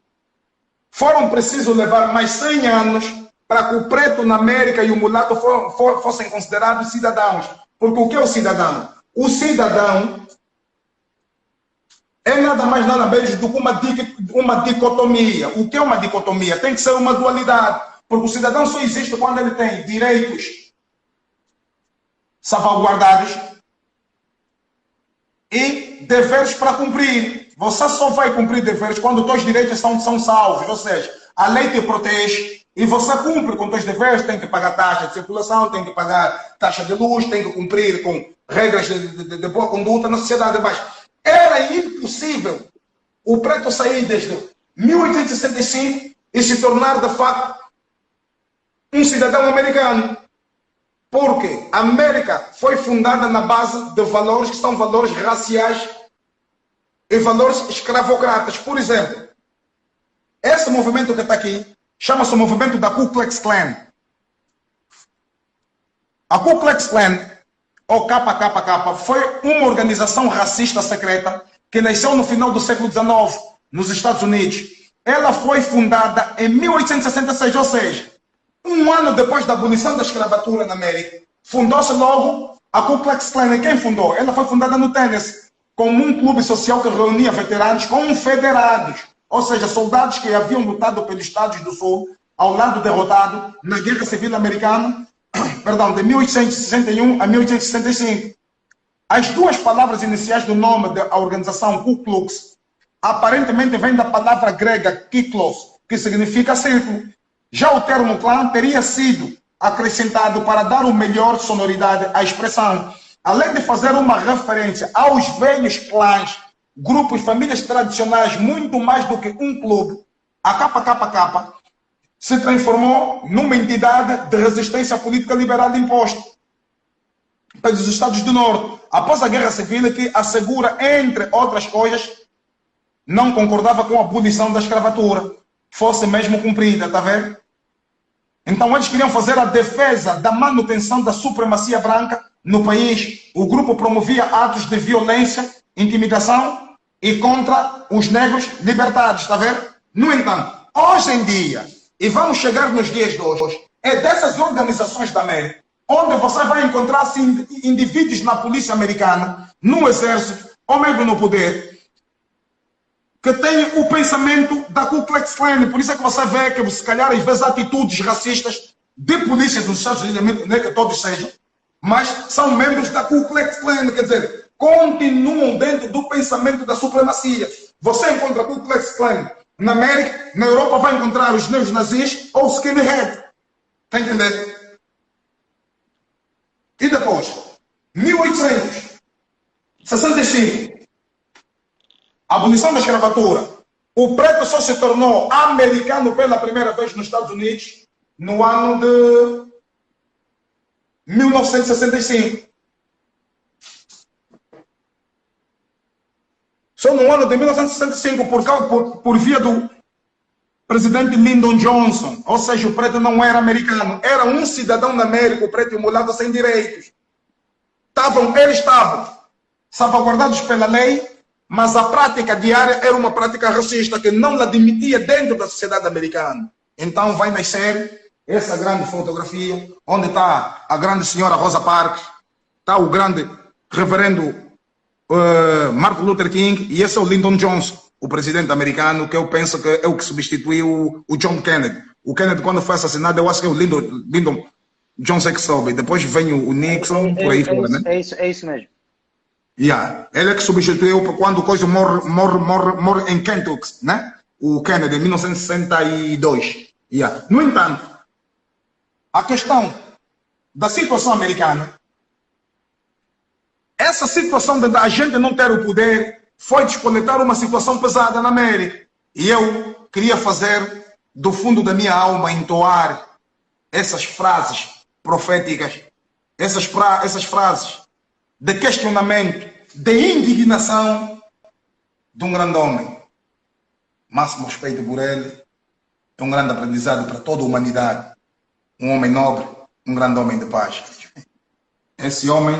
Speaker 4: foram precisos levar mais 100 anos para que o preto na América e o mulato fossem considerados cidadãos. Porque o que é o cidadão? O cidadão é nada mais nada menos do que uma dicotomia. O que é uma dicotomia? Tem que ser uma dualidade. Porque o cidadão só existe quando ele tem direitos salvaguardados e deveres para cumprir. Você só vai cumprir deveres quando os teus direitos são salvos. Ou seja, a lei te protege e você cumpre com os teus deveres. Tem que pagar taxa de circulação, tem que pagar taxa de luz, tem que cumprir com regras de boa conduta na sociedade. Mas era impossível o preto sair desde 1865 e se tornar, de facto, um cidadão americano. Porque a América foi fundada na base de valores que são valores raciais e valores escravocratas. Por exemplo, esse movimento que está aqui chama-se o movimento da Ku Klux Klan. A Ku Klux Klan, ou KKK, foi uma organização racista secreta que nasceu no final do século XIX, nos Estados Unidos. Ela foi fundada em 1866, ou seja, um ano depois da abolição da escravatura na América. Fundou-se logo a Ku Klux Klan. E quem fundou? Ela foi fundada no Tennessee, como um clube social que reunia veteranos confederados, ou seja, soldados que haviam lutado pelos Estados do Sul ao lado derrotado na Guerra Civil Americana, de 1861 a 1865. As duas palavras iniciais do nome da organização Ku Klux aparentemente vêm da palavra grega kyklos, que significa círculo. Já o termo clã teria sido acrescentado para dar uma melhor sonoridade à expressão, além de fazer uma referência aos velhos clãs, grupos, famílias tradicionais, muito mais do que um clube. A KKK se transformou numa entidade de resistência política liberal imposta pelos Estados do Norte, após a Guerra Civil, que assegura, entre outras coisas, não concordava com a abolição da escravatura, fosse mesmo cumprida, está vendo? Então eles queriam fazer a defesa da manutenção da supremacia branca no país. O grupo promovia atos de violência, intimidação e contra os negros libertados, está vendo? No entanto, hoje em dia, e vamos chegar nos dias de hoje, é dessas organizações da América onde você vai encontrar indivíduos na polícia americana, no exército, ou mesmo no poder, que têm o pensamento da Ku Klux Klan. Por isso é que você vê que, se calhar, às vezes, atitudes racistas de polícia dos Estados Unidos, não é que todos sejam, mas são membros da Ku Klux Klan. Quer dizer,
Speaker 5: continuam dentro do pensamento da supremacia. Você encontra o Ku Klux Klan na América, na Europa vai encontrar os neonazis ou skinhead. Está entendendo? E depois, 1865, abolição da escravatura. O preto só se tornou americano pela primeira vez nos Estados Unidos no ano de 1965. Só no ano de 1965, por via do presidente Lyndon Johnson. Ou seja, o preto não era americano, era um cidadão da América, o preto e o mulato sem direitos. Eles estavam salvaguardados pela lei, mas a prática diária era uma prática racista que não admitia dentro da sociedade americana. Então vai nascer essa grande fotografia, onde está a grande senhora Rosa Parks, está o grande reverendo Martin Luther King, e esse é o Lyndon Johnson, o presidente americano, que eu penso que é o que substituiu o John Kennedy. O Kennedy, quando foi assassinado, eu acho que é o Lyndon Johnson que soube. Depois vem o Nixon, por aí fora, né?
Speaker 6: É isso mesmo.
Speaker 5: Yeah. Ele é que substituiu quando o coisa morre em Kentucky, né? O Kennedy, em 1962. Yeah. No entanto, a questão da situação americana, essa situação de a gente não ter o poder foi desconectar uma situação pesada na América. E eu queria fazer do fundo da minha alma entoar essas frases proféticas, essas frases de questionamento, de indignação de um grande homem. Máximo respeito por ele, é um grande aprendizado para toda a humanidade. Um homem nobre, um grande homem de paz. Esse homem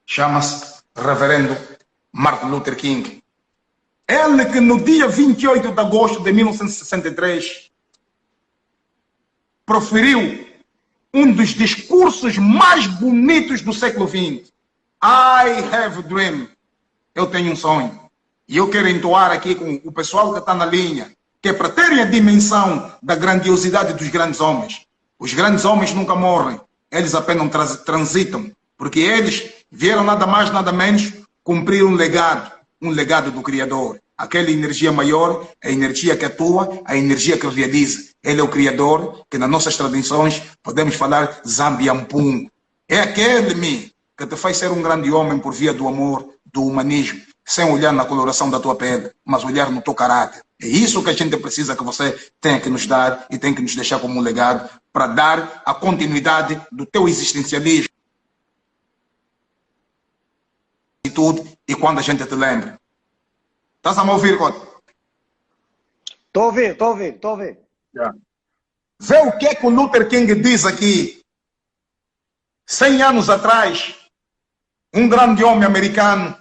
Speaker 5: chama-se Reverendo Martin Luther King. Ele que no dia 28 de agosto de 1963 proferiu um dos discursos mais bonitos do século XX. I have a dream. Eu tenho um sonho. E eu quero entoar aqui com o pessoal que está na linha, que é para terem a dimensão da grandiosidade dos grandes homens. Os grandes homens nunca morrem, eles apenas transitam, porque eles vieram nada mais, nada menos cumprir um legado do Criador. Aquela energia maior, a energia que atua, a energia que realiza. Ele é o Criador, que nas nossas tradições podemos falar Zambiampum. É aquele que te faz ser um grande homem por via do amor, do humanismo, sem olhar na coloração da tua pele, mas olhar no teu caráter. É isso que a gente precisa que você tenha que nos dar e tem que nos deixar como um legado para dar a continuidade do teu existencialismo. E tudo, e quando a gente te lembra. Estás a me ouvir, Cota?
Speaker 6: Estou a ouvir.
Speaker 5: Yeah. Vê o que é que o Luther King diz aqui. 100 anos atrás, um grande homem americano,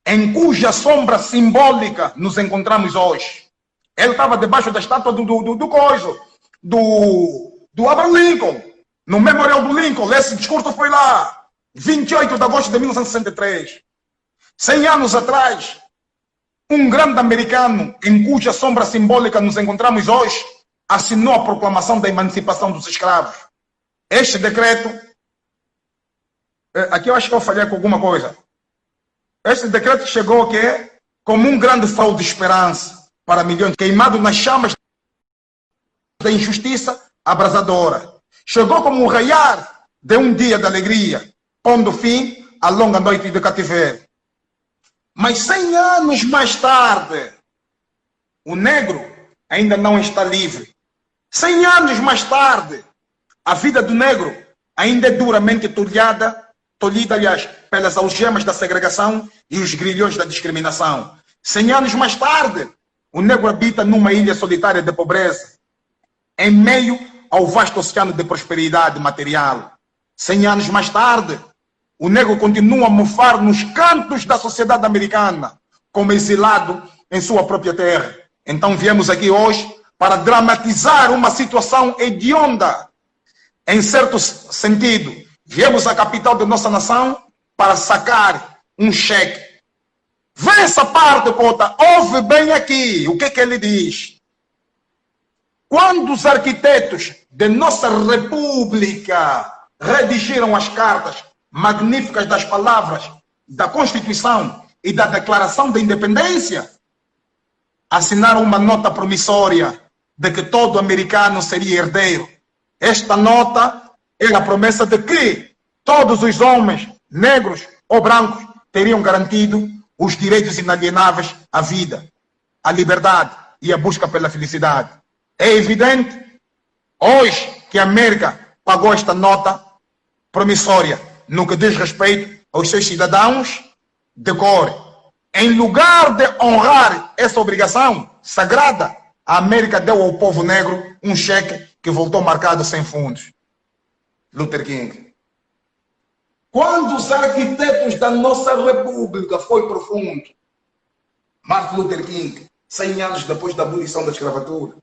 Speaker 5: em cuja sombra simbólica nos encontramos hoje. Ele estava debaixo da estátua do Abraham Lincoln, no Memorial do Lincoln. Esse discurso foi lá, 28 de agosto de 1963. 100 anos atrás, um grande americano, em cuja sombra simbólica nos encontramos hoje, assinou a proclamação da emancipação dos escravos. Este decreto, aqui eu acho que eu falhei com alguma coisa. Este decreto chegou aqui como um grande farol de esperança para milhões, queimado nas chamas da injustiça abrasadora. Chegou como um raiar de um dia de alegria, pondo fim à longa noite de cativeiro. Mas 100 anos mais tarde, o negro ainda não está livre. 100 anos mais tarde, a vida do negro ainda é duramente tolhida, aliás, pelas algemas da segregação e os grilhões da discriminação. 100 anos mais tarde, o negro habita numa ilha solitária de pobreza, em meio ao vasto oceano de prosperidade material. 100 anos mais tarde, o negro continua a mofar nos cantos da sociedade americana, como exilado em sua própria terra. Então viemos aqui hoje para dramatizar uma situação hedionda. Em certo sentido, viemos à capital da nossa nação para sacar um cheque. Vê essa parte, Cota, ouve bem aqui o que ele diz. Quando os arquitetos de nossa república redigiram as cartas magníficas das palavras da Constituição e da Declaração da Independência, assinaram uma nota promissória de que todo americano seria herdeiro. Esta nota era a promessa de que todos os homens, negros ou brancos, teriam garantido os direitos inalienáveis à vida, à liberdade e à busca pela felicidade. É evidente, hoje, que a América pagou esta nota promissória no que diz respeito aos seus cidadãos de cor. Em lugar de honrar essa obrigação sagrada, a América deu ao povo negro um cheque que voltou marcado sem fundos. Luther King. Quando os arquitetos da nossa república foi profundo, Martin Luther King, 100 anos depois da abolição da escravatura,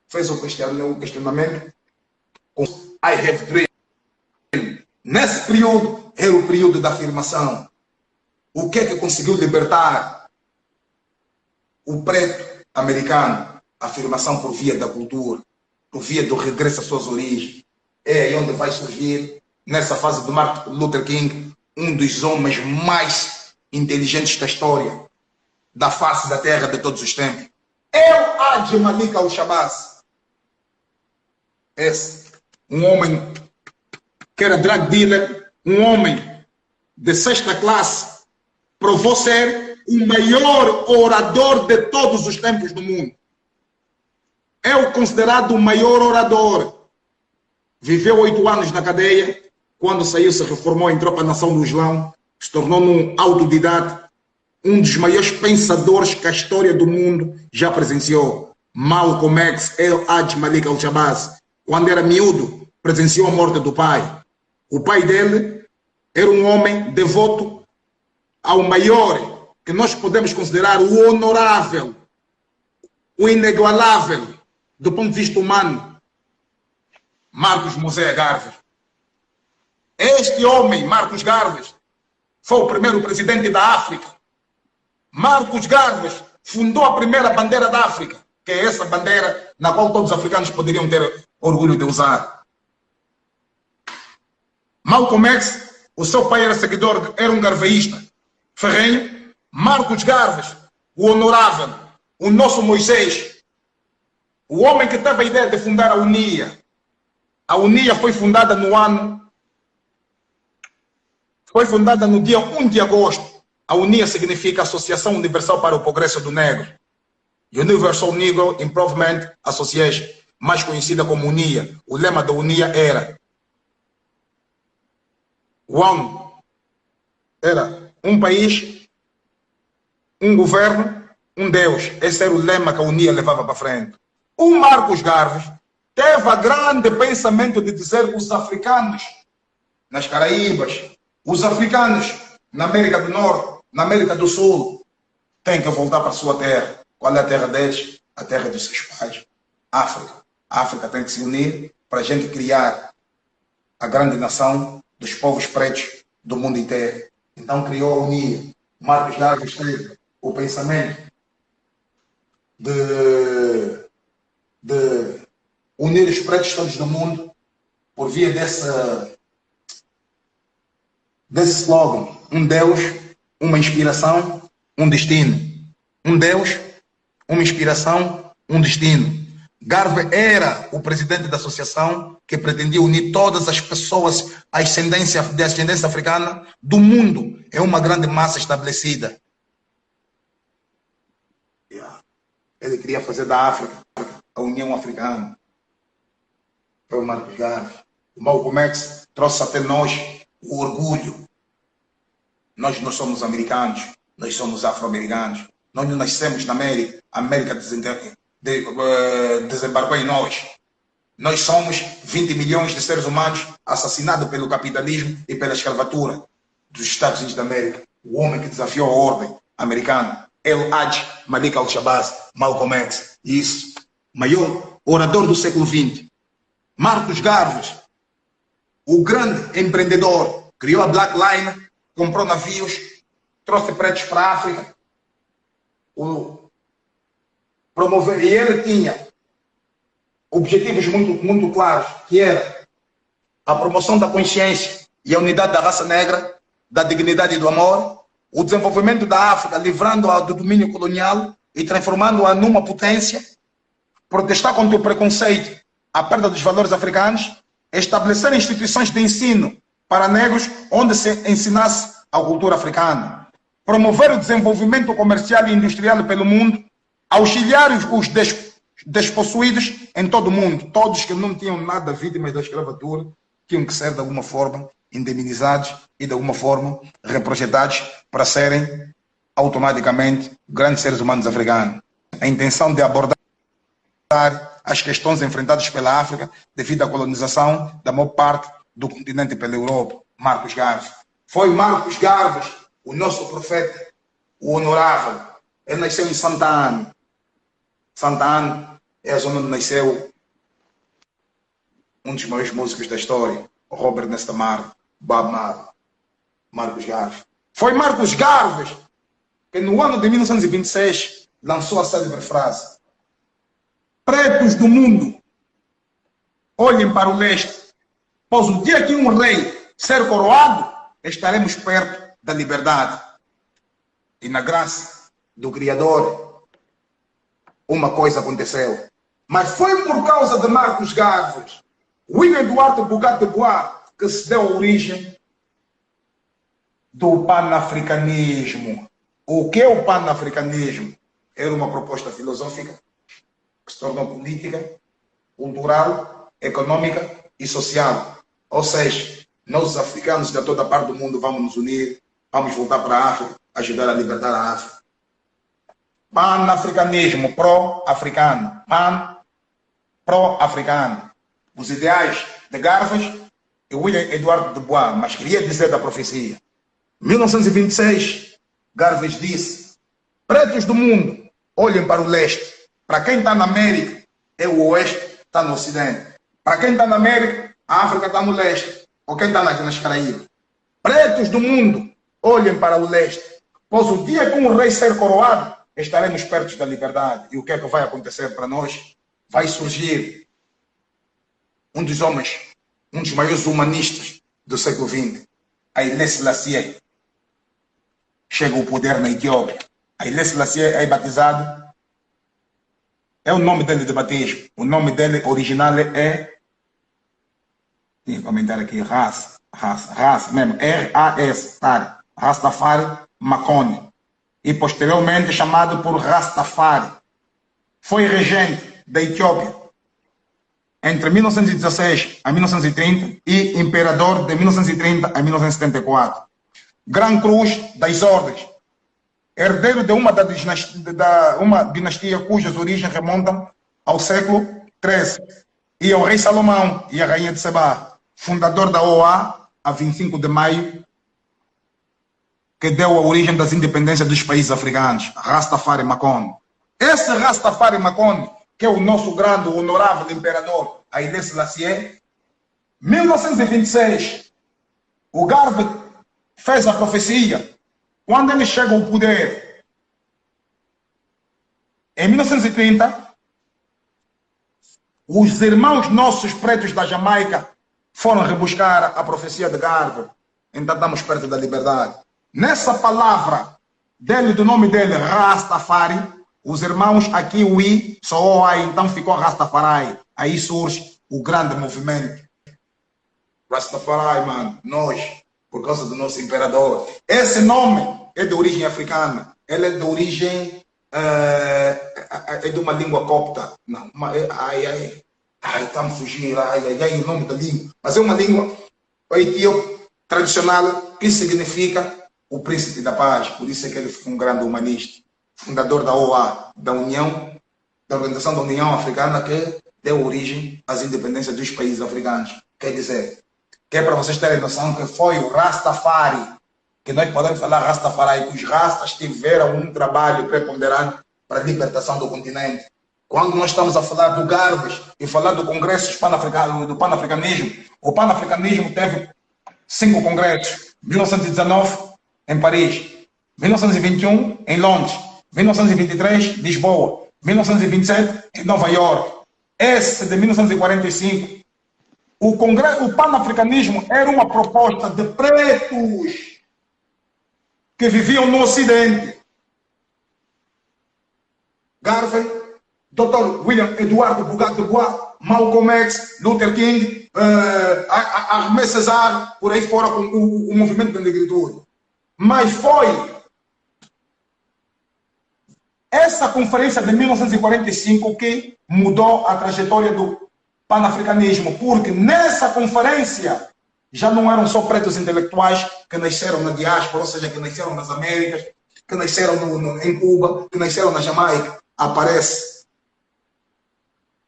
Speaker 5: fez o questionamento com I have dream. Nesse período, era o período da afirmação. O que é que conseguiu libertar o preto americano? A afirmação por via da cultura, por via do regresso às suas origens. É aí onde vai surgir, nessa fase do Martin Luther King, um dos homens mais inteligentes da história, da face da terra de todos os tempos. El-Hajj Malik Al-Shabazz. Esse, um homem que era drug dealer, um homem de 6ª classe, provou ser o maior orador de todos os tempos do mundo. É o considerado o maior orador. Viveu 8 anos na cadeia. Quando saiu, se reformou, entrou para a Nação do Islão, se tornou um autodidata, um dos maiores pensadores que a história do mundo já presenciou. Malcolm X, El-Hajj Malik Al-Shabazz, quando era miúdo, presenciou a morte do pai. O pai dele era um homem devoto ao maior, que nós podemos considerar o honorável, o inigualável, do ponto de vista humano, Marcos Mosé Garvey. Este homem, Marcos Garvey, foi o primeiro presidente da África. Marcos Garvey fundou a primeira bandeira da África, que é essa bandeira na qual todos os africanos poderiam ter orgulho de usar. Malcolm X, o seu pai era seguidor, era um garveísta ferrenho. Marcos Garvey, o honorável, o nosso Moisés, o homem que teve a ideia de fundar a UNIA. A UNIA foi fundada no dia 1 de agosto. A UNIA significa Associação Universal para o Progresso do Negro. Universal Negro Improvement Association, mais conhecida como UNIA. O lema da UNIA era um país, um governo, um Deus. Esse era o lema que a UNIA levava para frente. O Marcos Garvey teve a grande pensamento de dizer que os africanos nas Caraíbas, os africanos na América do Norte, na América do Sul, têm que voltar para a sua terra. Qual é a terra deles? A terra dos seus pais. África. A África tem que se unir para a gente criar a grande nação dos povos pretos do mundo inteiro. Então criou a UNIA. Marcos Garvey teve o pensamento de unir os pretos todos do mundo por via desse slogan: um Deus, uma inspiração, um destino. Um Deus, uma inspiração, um destino. Garvey era o presidente da associação que pretendia unir todas as pessoas de ascendência africana do mundo em uma grande massa estabelecida. Ele queria fazer da África a União Africana. Foi o Marcos Garvey. O Malcolm X trouxe até nós o orgulho. Nós não somos americanos, nós somos afro-americanos. Nós não nascemos na América, a América desembarcou em nós. Nós somos 20 milhões de seres humanos assassinados pelo capitalismo e pela escravatura dos Estados Unidos da América. O homem que desafiou a ordem americana, El-Hajj Malik Al-Shabazz, Malcolm X. Isso, maior orador do século XX. Marcos Garvey, o grande empreendedor, criou a Black Line, comprou navios, trouxe pretos para a África, promover, e ele tinha objetivos muito claros, que era a promoção da consciência e a unidade da raça negra, da dignidade e do amor, o desenvolvimento da África, livrando-a do domínio colonial e transformando-a numa potência, protestar contra o preconceito, a perda dos valores africanos, estabelecer instituições de ensino para negros onde se ensinasse a cultura africana, promover o desenvolvimento comercial e industrial pelo mundo, auxiliar os despossuídos em todo o mundo, todos que não tinham nada vítimas da escravatura, tinham que ser de alguma forma indemnizados e de alguma forma reprojetados para serem automaticamente grandes seres humanos africanos. A intenção de abordar as questões enfrentadas pela África devido à colonização da maior parte do continente pela Europa. Marcos Garvey. Foi Marcos Garvey, o nosso profeta, o honorável. Ele nasceu em Santa Ana. Santa Ana é a zona onde nasceu um dos maiores músicos da história, Robert Nesta Marley, Bob Marley. Marcos Garvey. Foi Marcos Garvey que no ano de 1926 lançou a célebre frase: pretos do mundo, olhem para o leste, pois o dia que um rei ser coroado, estaremos perto da liberdade. E na graça do Criador, uma coisa aconteceu. Mas foi por causa de Marcos Garvey, William Eduardo Bugat de Bois, que se deu a origem do panafricanismo. O que é o panafricanismo? Era uma proposta filosófica que se tornou política, cultural, econômica e social. Ou seja, nós os africanos de toda parte do mundo vamos nos unir, vamos voltar para a África, ajudar a libertar a África. Pan-africanismo, pró-africano. Pan, pró-africano. Os ideais de Garvey e William Eduardo de Bois, mas queria dizer da profecia. Em 1926, Garvey disse: pretos do mundo, olhem para o leste. Para quem está na América, é o oeste, está no ocidente. Para quem está na América, a África está no leste. Ou quem está nas Caraíbas. Pretos do mundo, olhem para o leste. Pois o dia que um rei ser coroado, estaremos perto da liberdade. E o que é que vai acontecer para nós? Vai surgir um dos homens, um dos maiores humanistas do século XX, Haile Selassie. Chega ao poder na Etiópia. Haile Selassie é batizado. É o nome dele de batismo. O nome dele original é... Tinha que comentar aqui. Ras mesmo. R-A-S. Rastafari Makone. E posteriormente chamado por Rastafari. Foi regente da Etiópia entre 1916 a 1930 e imperador de 1930 a 1974. Gran Cruz das Ordens. Herdeiro de uma dinastia cujas origens remontam ao século XIII. E ao rei Salomão e a rainha de Sabá. Fundador da OA, a 25 de maio, que deu a origem das independências dos países africanos. Rastafari Makone. Esse Rastafari Makone, que é o nosso grande, honorável imperador Haile Selassie, 1926, o Garvey fez a profecia. Quando ele chega ao poder, em 1930, os irmãos nossos pretos da Jamaica foram rebuscar a profecia de Garvey. Então estamos perto da liberdade. Nessa palavra dele, do nome dele, Rastafari, os irmãos aqui, o I, só o A, então ficou Rastafari. Aí surge o grande movimento. Rastafari, mano, nós, por causa do nosso imperador. Esse nome é de origem africana. Ele é de origem, é de uma língua copta. Não, estamos fugindo, o nome da língua. Mas é uma língua etíope tradicional que significa o príncipe da paz. Por isso é que ele foi um grande humanista. Fundador da OA, da Organização da União Africana, que deu origem às independências dos países africanos. Quer dizer, que é para vocês terem noção que foi o Rastafari, que nós podemos falar Rastafari, que os Rastas tiveram um trabalho preponderante para a libertação do continente. Quando nós estamos a falar do Garvey e falar do Congresso do Panafricanismo, o Panafricanismo teve 5 congressos. 1919, em Paris. 1921, em Londres. 1923, Lisboa. 1927, em Nova York. Esse de 1945, o Panafricanismo era uma proposta de pretos que viviam no Ocidente. Garvey, Dr. William Eduardo Bugat de Bois, Malcolm X, Luther King, Armé César, por aí fora com o movimento da negritude. Mas foi essa conferência de 1945 que mudou a trajetória do panafricanismo, porque nessa conferência já não eram só pretos intelectuais que nasceram na diáspora, ou seja, que nasceram nas Américas, que nasceram em Cuba, que nasceram na Jamaica. Aparece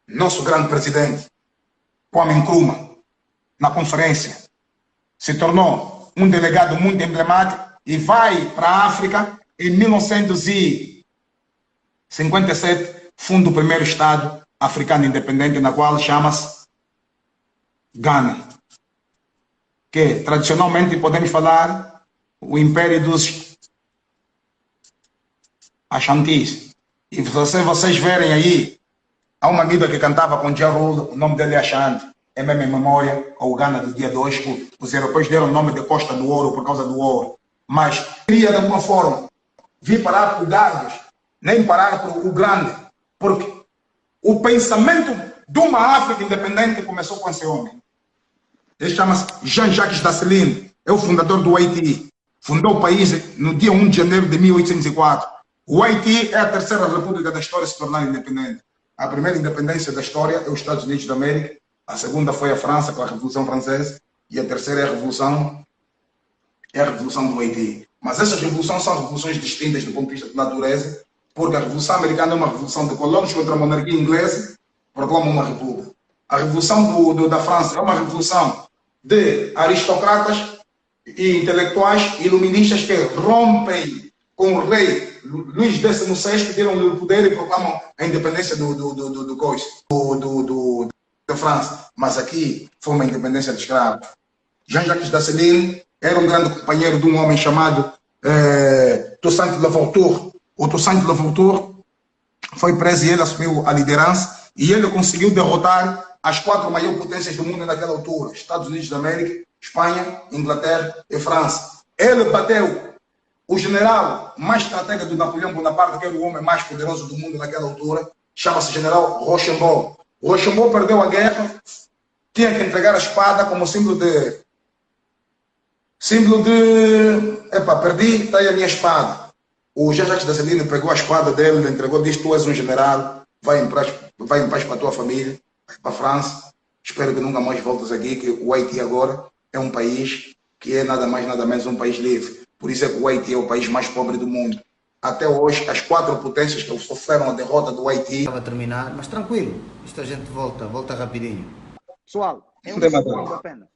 Speaker 5: nosso grande presidente, Kwame Nkrumah, na conferência. Se tornou um delegado muito emblemático e vai para a África em 1957, funda o primeiro Estado africano independente, na qual chama-se Ghana, que tradicionalmente podemos falar o Império dos Ashantis. E vocês verem aí, há uma guida que cantava com Ja Rule, o nome dele é Ashanti, é mesmo em memória ao Ghana do dia 2, os europeus deram o nome de Costa do Ouro por causa do ouro. Mas queria de alguma forma vir parar por Gargas, nem parar por o grande, porque o pensamento de uma África independente começou com esse homem. Ele chama-se Jean-Jacques Dessalines, é o fundador do Haiti. Fundou o país no dia 1 de janeiro de 1804. O Haiti é a terceira república da história a se tornar independente. A primeira independência da história é os Estados Unidos da América, a segunda foi a França com a Revolução Francesa e a terceira é a Revolução do Haiti. Mas essas revoluções são revoluções distintas do ponto de vista de natureza, porque a Revolução Americana é uma revolução de colonos contra a monarquia inglesa, proclama uma república. A Revolução da França é uma revolução de aristocratas e intelectuais iluministas que rompem com o rei Luís XVI, que tiram-lhe o poder e proclamam a independência da França. Mas aqui foi uma independência de escravos. Jean-Jacques Dessalines era um grande companheiro de um homem chamado Toussaint Louverture. O Toussaint Louverture foi preso e ele assumiu a liderança e ele conseguiu derrotar as 4 maiores potências do mundo naquela altura: Estados Unidos da América, Espanha, Inglaterra e França. Ele bateu o general mais estratega do Napoleão Bonaparte, que era o homem mais poderoso do mundo naquela altura, chama-se general Rochambeau. Rochambeau perdeu a guerra, tinha que entregar a espada como símbolo de epa, perdi, está aí a minha espada. O Jean-Jacques Dessalines pegou a espada dele, entregou, disse: tu és um general, vai em paz para a tua família, para a França, espero que nunca mais voltes aqui, que o Haiti agora é um país que é nada mais nada menos um país livre. Por isso é que o Haiti é o país mais pobre do mundo. Até hoje, as 4 potências que sofreram a derrota do Haiti...
Speaker 3: Estava a terminar, mas tranquilo, isto a gente volta rapidinho.
Speaker 6: Pessoal, é um segundo apenas.